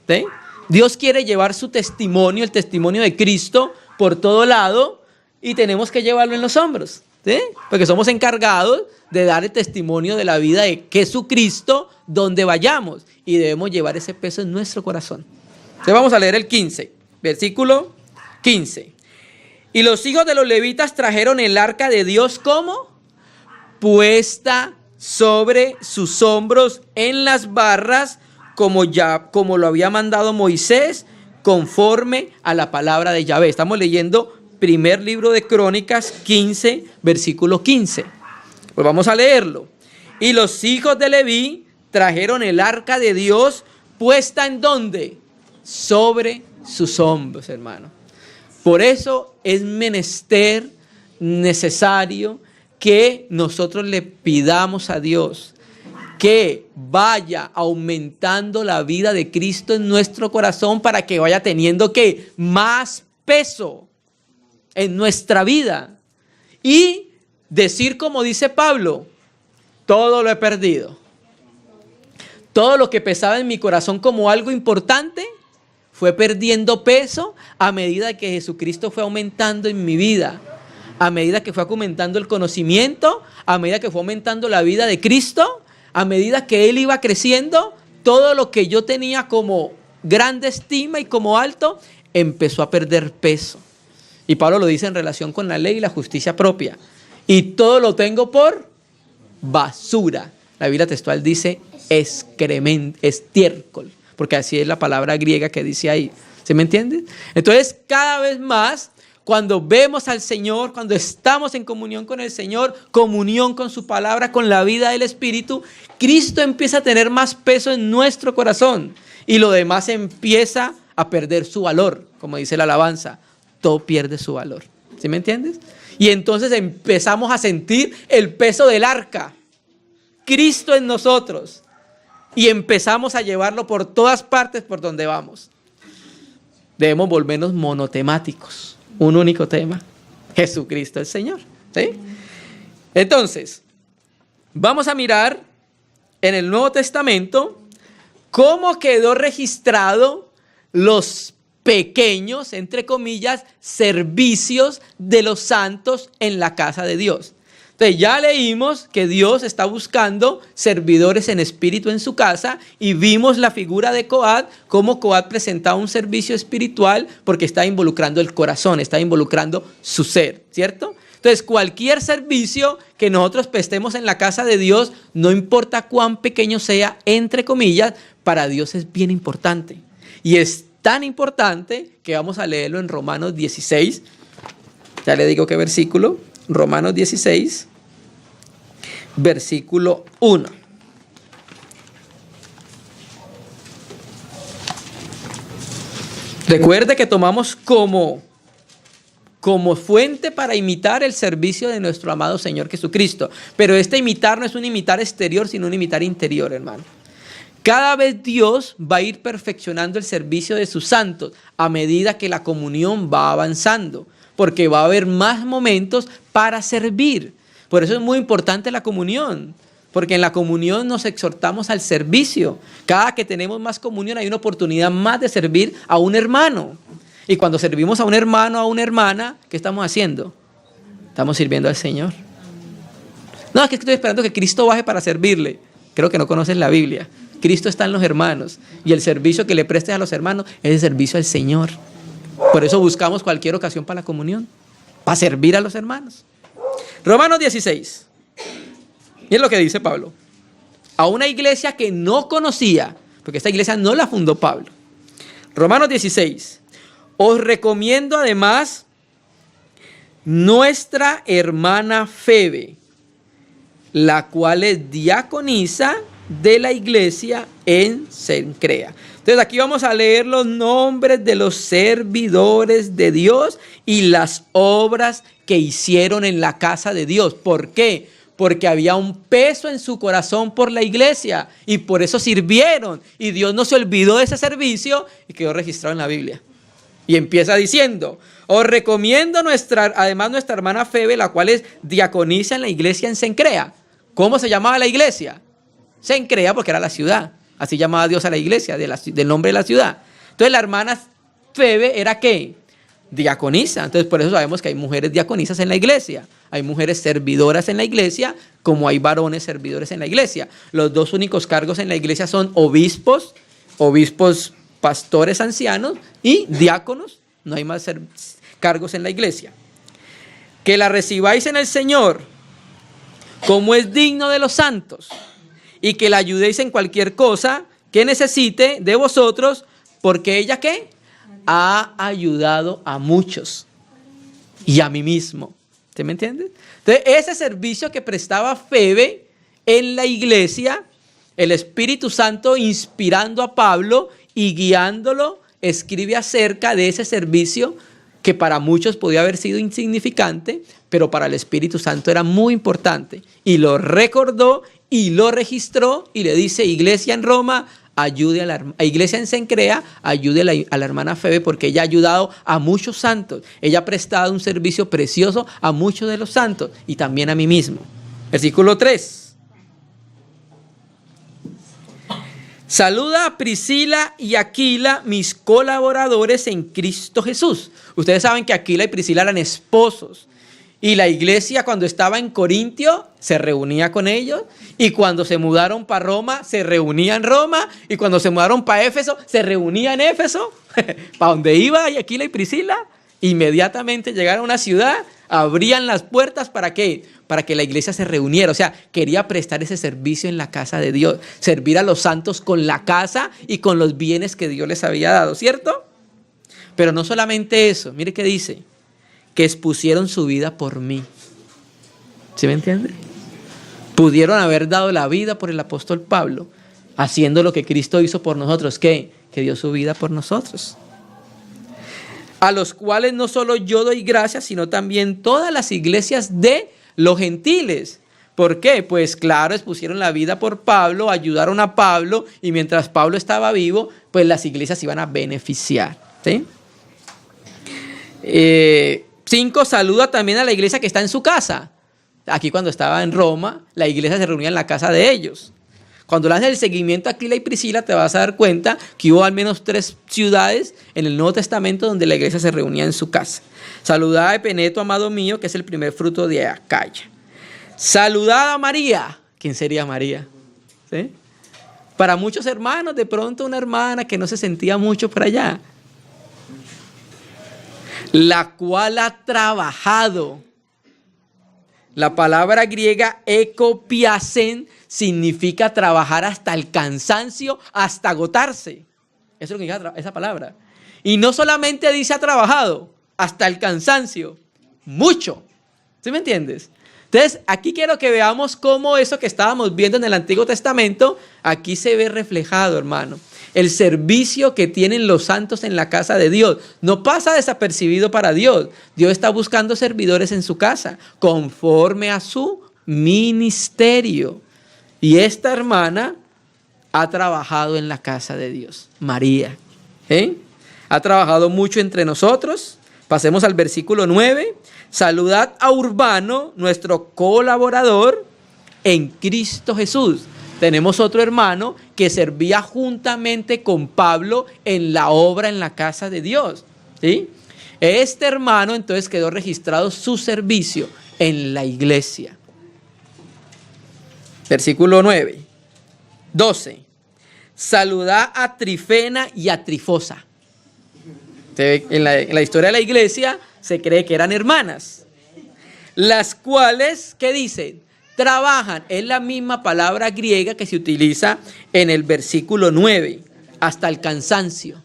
¿sí? Dios quiere llevar su testimonio, el testimonio de Cristo por todo lado y tenemos que llevarlo en los hombros, ¿sí? Porque somos encargados de dar el testimonio de la vida de Jesucristo donde vayamos y debemos llevar ese peso en nuestro corazón. Entonces vamos a leer el 15, versículo 15. Y los hijos de los levitas trajeron el arca de Dios ¿cómo? Puesta sobre sus hombros en las barras como lo había mandado Moisés conforme a la palabra de Yahvé. Estamos leyendo primer libro de Crónicas 15, versículo 15. Pues vamos a leerlo. Y los hijos de Leví trajeron el arca de Dios puesta ¿en dónde? Sobre sus hombros, hermano. Por eso es menester, necesario que nosotros le pidamos a Dios que vaya aumentando la vida de Cristo en nuestro corazón para que vaya teniendo ¿qué? Más peso en nuestra vida. Y decir como dice Pablo, todo lo he perdido. Todo lo que pesaba en mi corazón como algo importante fue perdiendo peso a medida que Jesucristo fue aumentando en mi vida, a medida que fue aumentando el conocimiento, a medida que fue aumentando la vida de Cristo, a medida que Él iba creciendo, todo lo que yo tenía como grande estima y como alto, empezó a perder peso. Y Pablo lo dice en relación con la ley y la justicia propia. Y todo lo tengo por basura. La Biblia textual dice excremento, estiércol, porque así es la palabra griega que dice ahí. ¿Se me entiende? Entonces, cada vez más, cuando vemos al Señor, cuando estamos en comunión con el Señor, comunión con su palabra, con la vida del Espíritu, Cristo empieza a tener más peso en nuestro corazón y lo demás empieza a perder su valor, como dice la alabanza. Todo pierde su valor. ¿Sí me entiendes? Y entonces empezamos a sentir el peso del arca, Cristo en nosotros, y empezamos a llevarlo por todas partes por donde vamos. Debemos volvernos monotemáticos, un único tema, Jesucristo el Señor, ¿sí? Entonces, vamos a mirar en el Nuevo Testamento cómo quedó registrado los pequeños, entre comillas, servicios de los santos en la casa de Dios. Entonces ya leímos que Dios está buscando servidores en espíritu en su casa y vimos la figura de Coat, cómo Coat presentaba un servicio espiritual porque está involucrando el corazón, está involucrando su ser, ¿cierto? Entonces cualquier servicio que nosotros prestemos en la casa de Dios, no importa cuán pequeño sea, entre comillas, para Dios es bien importante. Y es tan importante que vamos a leerlo en Romanos 16. Ya le digo qué versículo. Romanos 16, versículo 1. Recuerde que tomamos como fuente para imitar el servicio de nuestro amado Señor Jesucristo. Pero este imitar no es un imitar exterior, sino un imitar interior, hermano. Cada vez Dios va a ir perfeccionando el servicio de sus santos a medida que la comunión va avanzando, porque va a haber más momentos para servir. Por eso es muy importante la comunión, porque en la comunión nos exhortamos al servicio. Cada que tenemos más comunión hay una oportunidad más de servir a un hermano. Y cuando servimos a un hermano o a una hermana, ¿qué estamos haciendo? Estamos sirviendo al Señor. No, es que estoy esperando que Cristo baje para servirle. Creo que no conoces la Biblia. Cristo está en los hermanos y el servicio que le prestes a los hermanos es el servicio al Señor. Por eso buscamos cualquier ocasión para la comunión, para servir a los hermanos. Romanos 16. Miren lo que dice Pablo. A una iglesia que no conocía, porque esta iglesia no la fundó Pablo. Romanos 16. Os recomiendo además nuestra hermana Febe, la cual es diaconisa de la iglesia en Cencrea. Entonces aquí vamos a leer los nombres de los servidores de Dios y las obras que hicieron en la casa de Dios. ¿Por qué? Porque había un peso en su corazón por la iglesia y por eso sirvieron. Y Dios no se olvidó de ese servicio y quedó registrado en la Biblia. Y empieza diciendo, os recomiendo además nuestra hermana Febe, la cual es diaconisa en la iglesia en Cencrea. ¿Cómo se llamaba la iglesia? Cencrea, porque era la ciudad. Así llamaba Dios a la iglesia, del nombre de la ciudad. Entonces la hermana Febe era ¿qué? Diaconisa. Entonces por eso sabemos que hay mujeres diaconisas en la iglesia. Hay mujeres servidoras en la iglesia, como hay varones servidores en la iglesia. Los dos únicos cargos en la iglesia son obispos pastores ancianos y diáconos. No hay más cargos en la iglesia. Que la recibáis en el Señor como es digno de los santos y que la ayudéis en cualquier cosa que necesite de vosotros, porque ella ¿qué? Ha ayudado a muchos y a mí mismo. ¿Usted me entiende? Entonces ese servicio que prestaba Febe en la iglesia, el Espíritu Santo inspirando a Pablo y guiándolo, escribe acerca de ese servicio que para muchos podía haber sido insignificante, pero para el Espíritu Santo era muy importante. Y lo recordó y lo registró y le dice, iglesia en Roma, ayude a la iglesia en Cencrea, ayude a la hermana Febe porque ella ha ayudado a muchos santos. Ella ha prestado un servicio precioso a muchos de los santos y también a mí mismo. Versículo 3. Saluda a Priscila y Aquila, mis colaboradores en Cristo Jesús. Ustedes saben que Aquila y Priscila eran esposos. Y la iglesia cuando estaba en Corintio se reunía con ellos. Y cuando se mudaron para Roma, se reunía en Roma. Y cuando se mudaron para Éfeso, se reunía en Éfeso. Para donde iba Aquila y Priscila, inmediatamente llegaron a una ciudad, abrían las puertas, ¿para qué? Para que la iglesia se reuniera. O sea, quería prestar ese servicio en la casa de Dios. Servir a los santos con la casa y con los bienes que Dios les había dado, ¿cierto? Pero no solamente eso. Mire qué dice. Que expusieron su vida por mí. ¿Sí me entiende? Pudieron haber dado la vida por el apóstol Pablo, haciendo lo que Cristo hizo por nosotros. ¿Qué? Que dio su vida por nosotros. A los cuales no solo yo doy gracias, sino también todas las iglesias de los gentiles. ¿Por qué? Pues claro, expusieron la vida por Pablo, ayudaron a Pablo y mientras Pablo estaba vivo, pues las iglesias iban a beneficiar. ¿Sí? 5, saluda también a la iglesia que está en su casa. Aquí cuando estaba en Roma, la iglesia se reunía en la casa de ellos. Cuando le haces el seguimiento a Aquila y Priscila, te vas a dar cuenta que hubo al menos 3 ciudades en el Nuevo Testamento donde la iglesia se reunía en su casa. Saludad a Epeneto, amado mío, que es el primer fruto de Acaya. Saludad a María. ¿Quién sería María? ¿Sí? Para muchos hermanos, de pronto una hermana que no se sentía mucho por allá, la cual ha trabajado. La palabra griega ekopiasen significa trabajar hasta el cansancio, hasta agotarse. Eso es lo que significa esa palabra. Y no solamente dice ha trabajado, hasta el cansancio, mucho. ¿Sí me entiendes? Entonces, aquí quiero que veamos cómo eso que estábamos viendo en el Antiguo Testamento, aquí se ve reflejado, hermano. El servicio que tienen los santos en la casa de Dios no pasa desapercibido para Dios. Dios está buscando servidores en su casa, conforme a su ministerio. Y esta hermana ha trabajado en la casa de Dios, María. Ha trabajado mucho entre nosotros. Pasemos al versículo 9. Saludad a Urbano, nuestro colaborador en Cristo Jesús. Tenemos otro hermano que servía juntamente con Pablo en la obra en la casa de Dios. ¿Sí? Este hermano entonces quedó registrado su servicio en la iglesia. Versículo 9. 12. Saludad a Trifena y a Trifosa. En la historia de la iglesia se cree que eran hermanas, las cuales, ¿qué dicen? Trabajan. Es la misma palabra griega que se utiliza en el versículo 9, hasta el cansancio.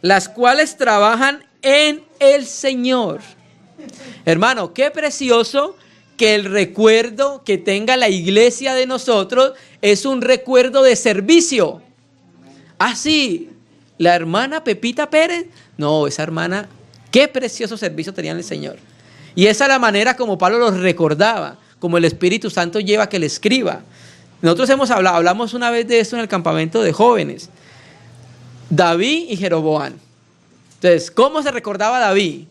Las cuales trabajan en el Señor. Hermano, qué precioso que el recuerdo que tenga la iglesia de nosotros es un recuerdo de servicio. Así, la hermana Pepita Pérez, no, esa hermana, qué precioso servicio tenía en el Señor. Y esa es la manera como Pablo los recordaba, como el Espíritu Santo lleva a que le escriba. Nosotros hablamos una vez de eso en el campamento de jóvenes. David y Jeroboam. Entonces, ¿cómo se recordaba David?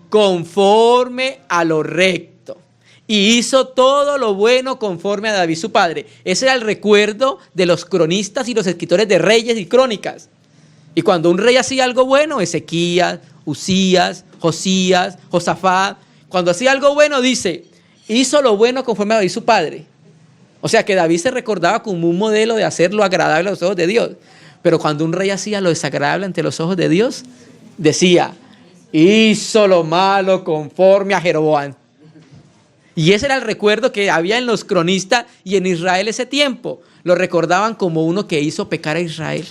Conforme a lo recto. Y hizo todo lo bueno conforme a David su padre. Ese era el recuerdo de los cronistas y los escritores de Reyes y Crónicas. Y cuando un rey hacía algo bueno, Ezequías, Usías, Josías, Josafat, cuando hacía algo bueno dice, hizo lo bueno conforme a David su padre. O sea que David se recordaba como un modelo de hacer lo agradable a los ojos de Dios. Pero cuando un rey hacía lo desagradable ante los ojos de Dios, decía, hizo lo malo conforme a Jeroboam. Y ese era el recuerdo que había en los cronistas y en Israel ese tiempo. Lo recordaban como uno que hizo pecar a Israel.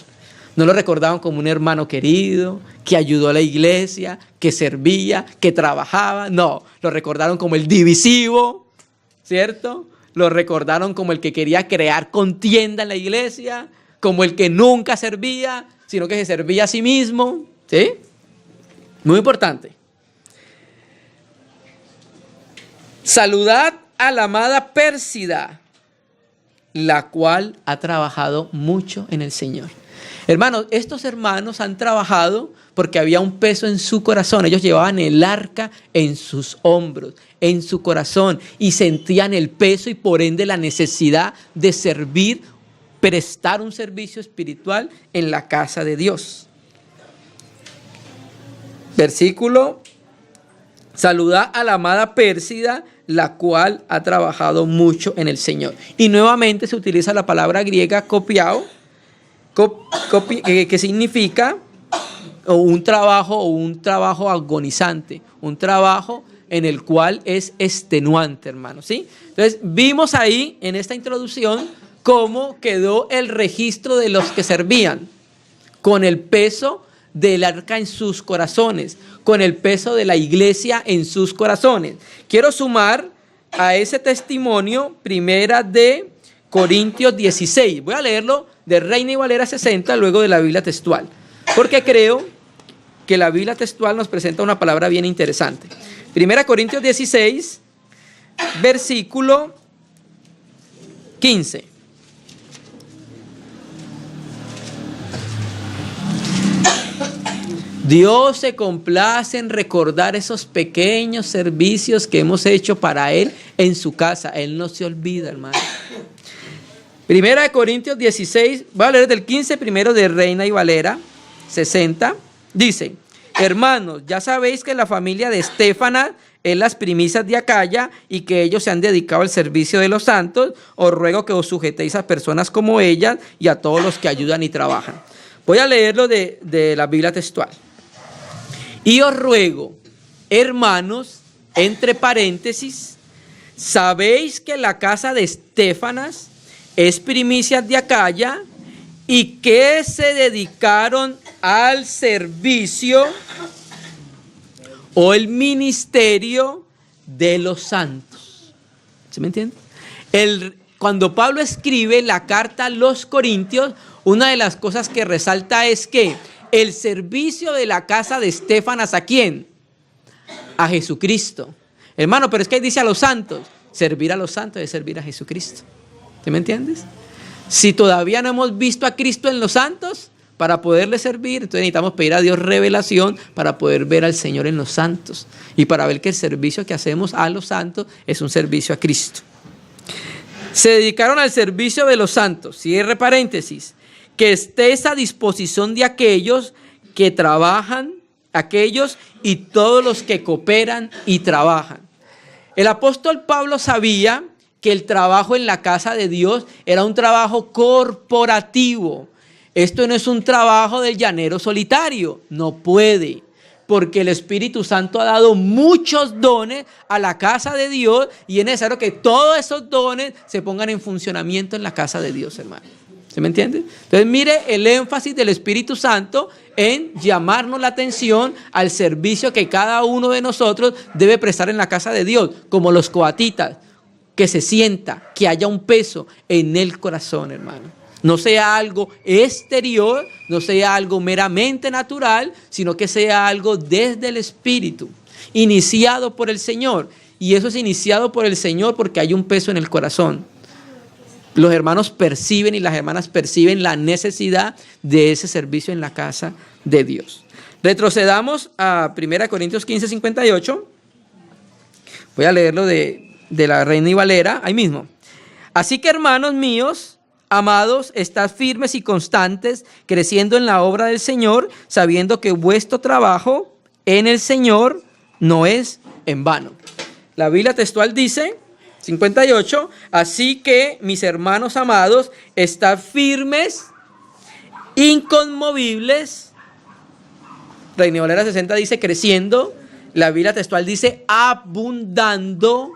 No lo recordaban como un hermano querido, que ayudó a la iglesia, que servía, que trabajaba. No, lo recordaron como el divisivo, ¿cierto? Lo recordaron como el que quería crear contienda en la iglesia, como el que nunca servía, sino que se servía a sí mismo. ¿Sí? Muy importante. Saludad a la amada Pérsida, la cual ha trabajado mucho en el Señor. Hermanos, estos hermanos han trabajado porque había un peso en su corazón. Ellos llevaban el arca en sus hombros, en su corazón, y sentían el peso y por ende la necesidad de servir, prestar un servicio espiritual en la casa de Dios. Versículo, saludad a la amada Pérsida, la cual ha trabajado mucho en el Señor. Y nuevamente se utiliza la palabra griega copiao, que significa un trabajo agonizante, un trabajo en el cual es extenuante, hermano, ¿sí? Entonces, vimos ahí en esta introducción cómo quedó el registro de los que servían, con el peso del arca en sus corazones, con el peso de la iglesia en sus corazones. Quiero sumar a ese testimonio Primera de Corintios 16. Voy a leerlo de Reina y Valera 60, luego de la Biblia textual, porque creo que la Biblia textual nos presenta una palabra bien interesante. Primera Corintios 16, versículo 15. Dios se complace en recordar esos pequeños servicios que hemos hecho para Él en su casa. Él no se olvida, hermano. Primera de Corintios 16, voy a leer del 15 primero de Reina y Valera 60, dice, hermanos, ya sabéis que la familia de Estéfanas es las primicias de Acaya y que ellos se han dedicado al servicio de los santos. Os ruego que os sujetéis a personas como ellas y a todos los que ayudan y trabajan. Voy a leerlo de la Biblia textual. Y os ruego, hermanos, entre paréntesis, sabéis que la casa de Estéfanas es primicias de Acaya y que se dedicaron al servicio o el ministerio de los santos. ¿Sí me entiende? Cuando Pablo escribe la carta a los Corintios, una de las cosas que resalta es que el servicio de la casa de Estéfanas, ¿a quién? A Jesucristo. Hermano, pero es que dice a los santos. Servir a los santos es servir a Jesucristo. ¿Sí me entiendes? Si todavía no hemos visto a Cristo en los santos, para poderle servir, entonces necesitamos pedir a Dios revelación para poder ver al Señor en los santos y para ver que el servicio que hacemos a los santos es un servicio a Cristo. Se dedicaron al servicio de los santos, cierre paréntesis, que estés a disposición de aquellos que trabajan, aquellos y todos los que cooperan y trabajan. El apóstol Pablo sabía que el trabajo en la casa de Dios era un trabajo corporativo. Esto no es un trabajo del llanero solitario, no puede, porque el Espíritu Santo ha dado muchos dones a la casa de Dios y es necesario que todos esos dones se pongan en funcionamiento en la casa de Dios, hermano. ¿Se me entiende? Entonces mire el énfasis del Espíritu Santo en llamarnos la atención al servicio que cada uno de nosotros debe prestar en la casa de Dios, como los coatitas, que se sienta, que haya un peso en el corazón, hermano. No sea algo exterior, no sea algo meramente natural, sino que sea algo desde el Espíritu, iniciado por el Señor. Y eso es iniciado por el Señor porque hay un peso en el corazón. Los hermanos perciben y las hermanas perciben la necesidad de ese servicio en la casa de Dios. Retrocedamos a 1 Corintios 15, 58. Voy a leerlo de la Reina y Valera, ahí mismo. Así que, hermanos míos, amados, estad firmes y constantes, creciendo en la obra del Señor, sabiendo que vuestro trabajo en el Señor no es en vano. La Biblia textual dice, 58, así que, mis hermanos amados, estad firmes, inconmovibles. Reina Valera 60 dice creciendo. La Biblia textual dice abundando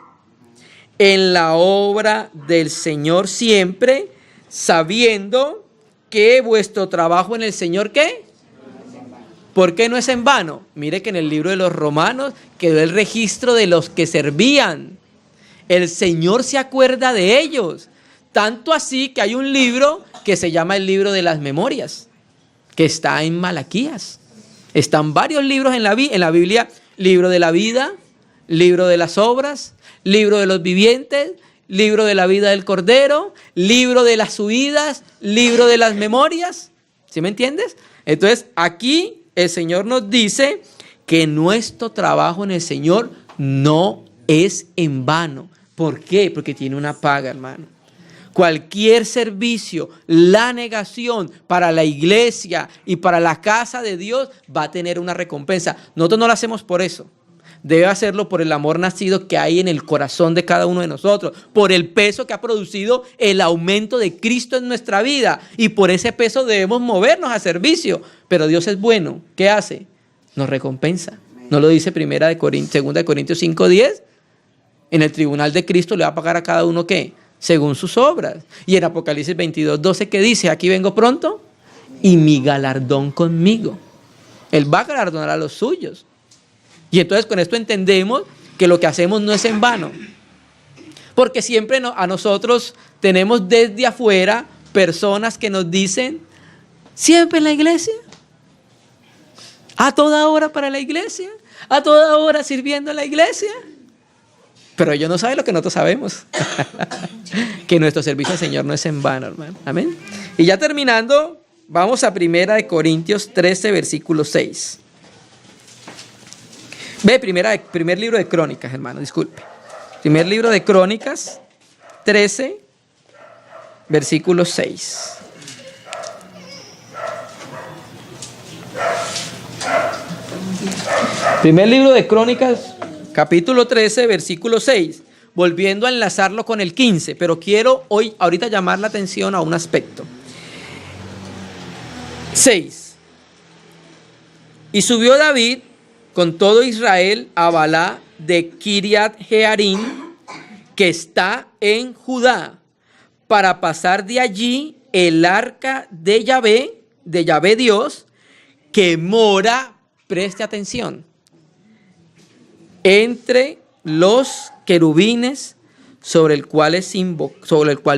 en la obra del Señor siempre, sabiendo que vuestro trabajo en el Señor, ¿qué? ¿Por qué no es en vano? Mire que en el libro de los Romanos quedó el registro de los que servían. El Señor se acuerda de ellos. Tanto así que hay un libro que se llama el libro de las memorias, que está en Malaquías. Están varios libros en la Biblia, libro de la vida, libro de las obras, libro de los vivientes, libro de la vida del Cordero, libro de las huidas, libro de las memorias. ¿Sí me entiendes? Entonces aquí el Señor nos dice que nuestro trabajo en el Señor no es en vano. ¿Por qué? Porque tiene una paga, hermano. Cualquier servicio, la negación para la iglesia y para la casa de Dios va a tener una recompensa. Nosotros no lo hacemos por eso. Debe hacerlo por el amor nacido que hay en el corazón de cada uno de nosotros, por el peso que ha producido el aumento de Cristo en nuestra vida, y por ese peso debemos movernos a servicio. Pero Dios es bueno. ¿Qué hace? Nos recompensa. ¿No lo dice 2 de Corintios 5:10? En el tribunal de Cristo le va a pagar a cada uno, ¿qué? Según sus obras. Y en Apocalipsis 22:12, ¿qué dice? Aquí vengo pronto y mi galardón conmigo. Él va a galardonar a los suyos. Y entonces con esto entendemos que lo que hacemos no es en vano. Porque siempre a nosotros tenemos desde afuera personas que nos dicen, siempre en la iglesia, a toda hora para la iglesia, a toda hora sirviendo en la iglesia. Pero ellos no saben lo que nosotros sabemos. Que nuestro servicio al Señor no es en vano, hermano. Amén. Y ya terminando, vamos a 1 Corintios 13, versículo 6. Ve, primer libro de Crónicas, hermano, disculpe. Primer libro de Crónicas, 13, versículo 6. Primer libro de Crónicas, capítulo 13, versículo 6. Volviendo a enlazarlo con el 15, pero quiero ahorita llamar la atención a un aspecto. 6. Y subió David con todo Israel a Balá de Kiriat Jearim, que está en Judá, para pasar de allí el arca de Yahvé Dios, que mora, preste atención, entre los querubines sobre el cual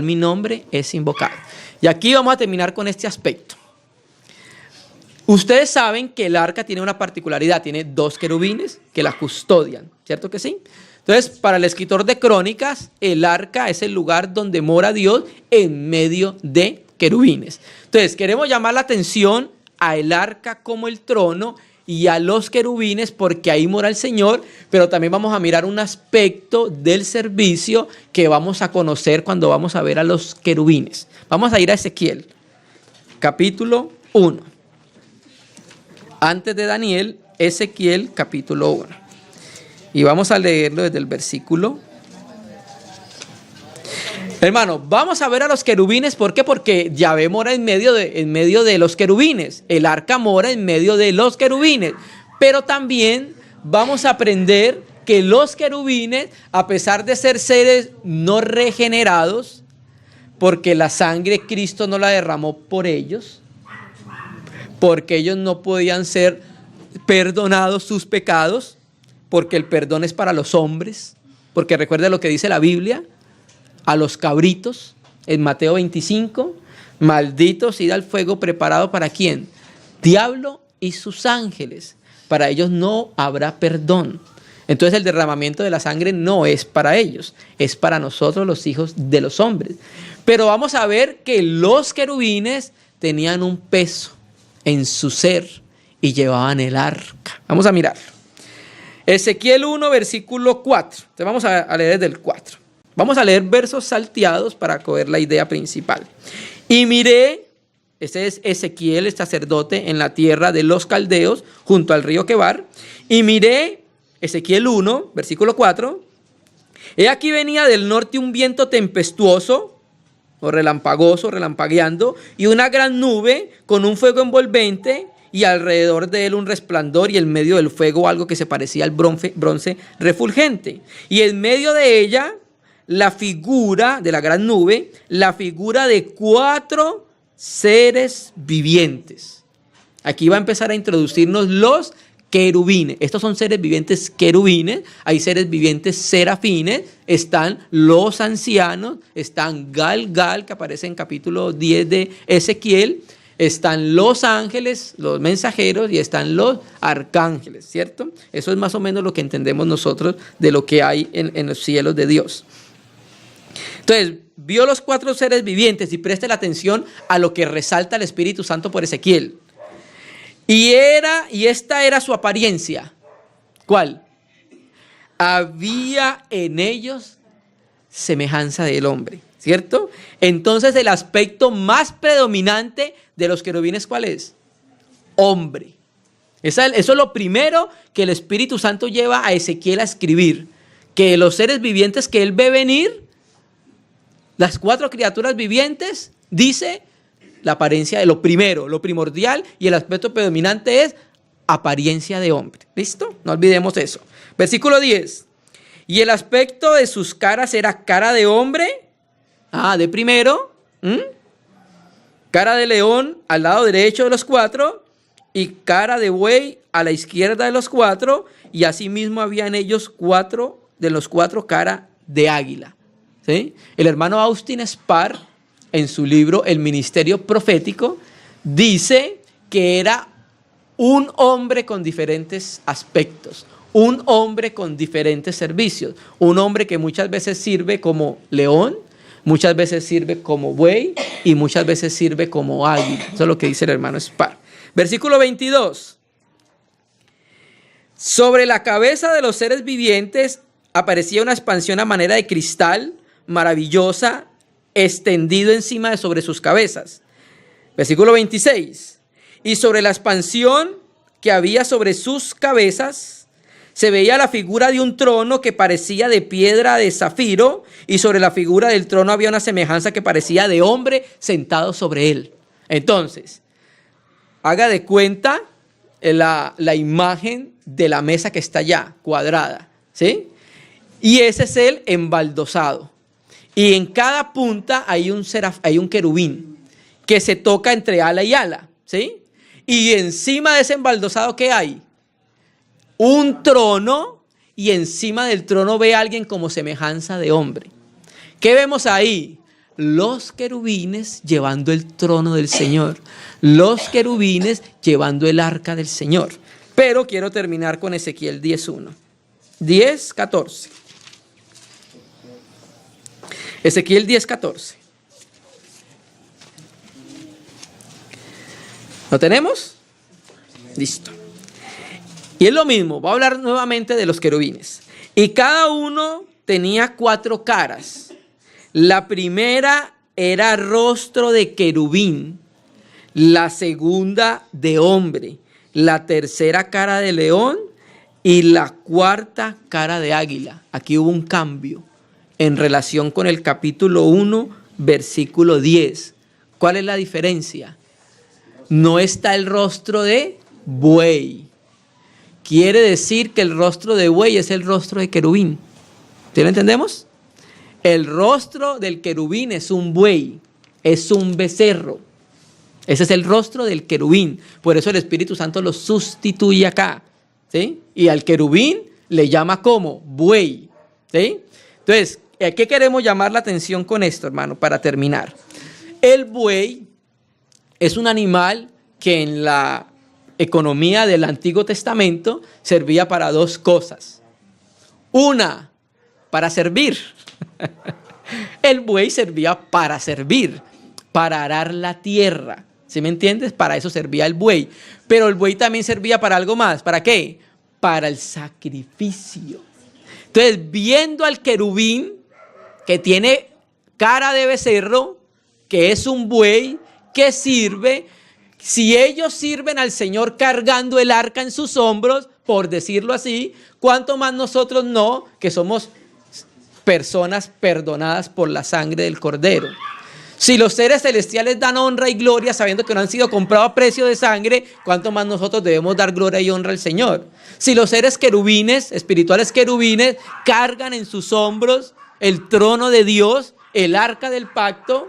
mi nombre es invocado. Y aquí vamos a terminar con este aspecto. Ustedes saben que el arca tiene una particularidad, tiene 2 querubines que la custodian, ¿cierto que sí? Entonces, para el escritor de Crónicas, el arca es el lugar donde mora Dios en medio de querubines. Entonces, queremos llamar la atención a el arca como el trono y a los querubines porque ahí mora el Señor, pero también vamos a mirar un aspecto del servicio que vamos a conocer cuando vamos a ver a los querubines. Vamos a ir a Ezequiel, capítulo 1. Antes de Daniel, Ezequiel, capítulo 1. Y vamos a leerlo desde el versículo. Hermano, vamos a ver a los querubines. ¿Por qué? Porque Yahvé mora en medio de los querubines. El arca mora en medio de los querubines. Pero también vamos a aprender que los querubines, a pesar de ser seres no regenerados, porque la sangre Cristo no la derramó por ellos, porque ellos no podían ser perdonados sus pecados, porque el perdón es para los hombres, porque recuerda lo que dice la Biblia, a los cabritos, en Mateo 25, malditos, id al fuego preparado para ¿quién? Diablo y sus ángeles, para ellos no habrá perdón. Entonces el derramamiento de la sangre no es para ellos, es para nosotros los hijos de los hombres. Pero vamos a ver que los querubines tenían un peso en su ser y llevaban el arca. Vamos a mirar. Ezequiel 1, versículo 4. Entonces vamos a leer desde el 4. Vamos a leer versos salteados para coger la idea principal. Y miré, este es Ezequiel, el sacerdote, en la tierra de los caldeos, junto al río Quebar. Y miré, Ezequiel 1, versículo 4. He aquí venía del norte un viento tempestuoso, o relampagoso, relampagueando, y una gran nube con un fuego envolvente, y alrededor de él un resplandor, y en medio del fuego algo que se parecía al bronce refulgente. Y en medio de ella, la figura de la gran nube, la figura de 4 seres vivientes. Aquí va a empezar a introducirnos los querubines. Estos son seres vivientes querubines, hay seres vivientes serafines, están los ancianos, están Gal, que aparece en capítulo 10 de Ezequiel, están los ángeles, los mensajeros, y están los arcángeles, ¿cierto? Eso es más o menos lo que entendemos nosotros de lo que hay en los cielos de Dios. Entonces, vio los 4 seres vivientes, y preste la atención a lo que resalta el Espíritu Santo por Ezequiel. Y esta era su apariencia. ¿Cuál? Había en ellos semejanza del hombre, ¿cierto? Entonces el aspecto más predominante de los querubines, ¿cuál es? Hombre. Eso es lo primero que el Espíritu Santo lleva a Ezequiel a escribir. Que los seres vivientes que él ve venir, las 4 criaturas vivientes, dice la apariencia de lo primero, lo primordial, y el aspecto predominante es apariencia de hombre. ¿Listo? No olvidemos eso. Versículo 10. Y el aspecto de sus caras era cara de hombre, de primero, cara de león al lado derecho de los 4, y cara de buey a la izquierda de los 4, y asimismo había en ellos de los 4 cara de águila. ¿Sí? El hermano Austin Spar, en su libro El Ministerio Profético, dice que era un hombre con diferentes aspectos, un hombre con diferentes servicios, un hombre que muchas veces sirve como león, muchas veces sirve como buey y muchas veces sirve como águila. Eso es lo que dice el hermano Spar. Versículo 22. Sobre la cabeza de los seres vivientes aparecía una expansión a manera de cristal maravillosa, extendido encima de sobre sus cabezas. Versículo 26. Y sobre la expansión que había sobre sus cabezas se veía la figura de un trono que parecía de piedra de zafiro, y sobre la figura del trono había una semejanza que parecía de hombre sentado sobre él. Entonces, haga de cuenta la imagen de la mesa que está allá, cuadrada, ¿sí? Y ese es el embaldosado. Y en cada punta hay un querubín que se toca entre ala y ala, ¿sí? Y encima de ese embaldosado, ¿qué hay? Un trono, y encima del trono ve a alguien como semejanza de hombre. ¿Qué vemos ahí? Los querubines llevando el trono del Señor. Los querubines llevando el arca del Señor. Pero quiero terminar con Ezequiel 10:1. 10:14. Ezequiel 10:14. ¿Lo tenemos? Listo. Y es lo mismo, va a hablar nuevamente de los querubines. Y cada uno tenía 4 caras. La primera era rostro de querubín, la segunda de hombre, la tercera cara de león y la cuarta cara de águila. Aquí hubo un cambio en relación con el capítulo 1, versículo 10. ¿Cuál es la diferencia? No está el rostro de buey. Quiere decir que el rostro de buey es el rostro de querubín. ¿Sí lo entendemos? El rostro del querubín es un buey, es un becerro. Ese es el rostro del querubín. Por eso el Espíritu Santo lo sustituye acá, ¿sí? Y al querubín le llama como buey, ¿sí? Entonces, ¿a qué queremos llamar la atención con esto, hermano? Para terminar. El buey es un animal que en la economía del Antiguo Testamento servía para 2 cosas. Una, para servir. El buey servía para servir, para arar la tierra. ¿Sí me entiendes? Para eso servía el buey. Pero el buey también servía para algo más. ¿Para qué? Para el sacrificio. Entonces, viendo al querubín que tiene cara de becerro, que es un buey, que sirve. Si ellos sirven al Señor cargando el arca en sus hombros, por decirlo así, ¿cuánto más nosotros no, que somos personas perdonadas por la sangre del Cordero? Si los seres celestiales dan honra y gloria sabiendo que no han sido comprados a precio de sangre, ¿cuánto más nosotros debemos dar gloria y honra al Señor? Si los seres querubines, espirituales querubines, cargan en sus hombros el trono de Dios, el arca del pacto,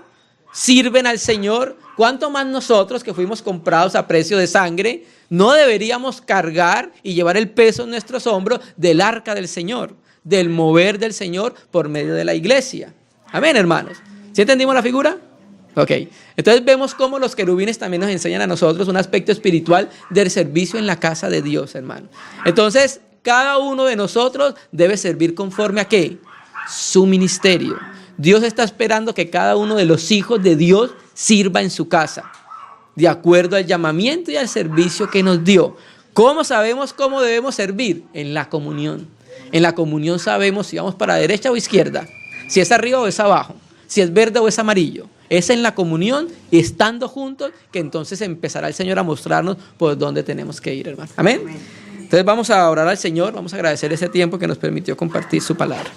sirven al Señor, ¿cuánto más nosotros que fuimos comprados a precio de sangre no deberíamos cargar y llevar el peso en nuestros hombros del arca del Señor, del mover del Señor por medio de la iglesia? Amén, hermanos. ¿Sí entendimos la figura? Ok. Entonces vemos cómo los querubines también nos enseñan a nosotros un aspecto espiritual del servicio en la casa de Dios, hermano. Entonces, cada uno de nosotros debe servir conforme a ¿qué? Su ministerio. Dios está esperando que cada uno de los hijos de Dios sirva en su casa, de acuerdo al llamamiento y al servicio que nos dio. ¿Cómo sabemos cómo debemos servir? En la comunión. En la comunión sabemos si vamos para derecha o izquierda, si es arriba o es abajo, si es verde o es amarillo. Es en la comunión y estando juntos que entonces empezará el Señor a mostrarnos por dónde tenemos que ir, hermano. Amén. Entonces vamos a orar al Señor, vamos a agradecer ese tiempo que nos permitió compartir su palabra.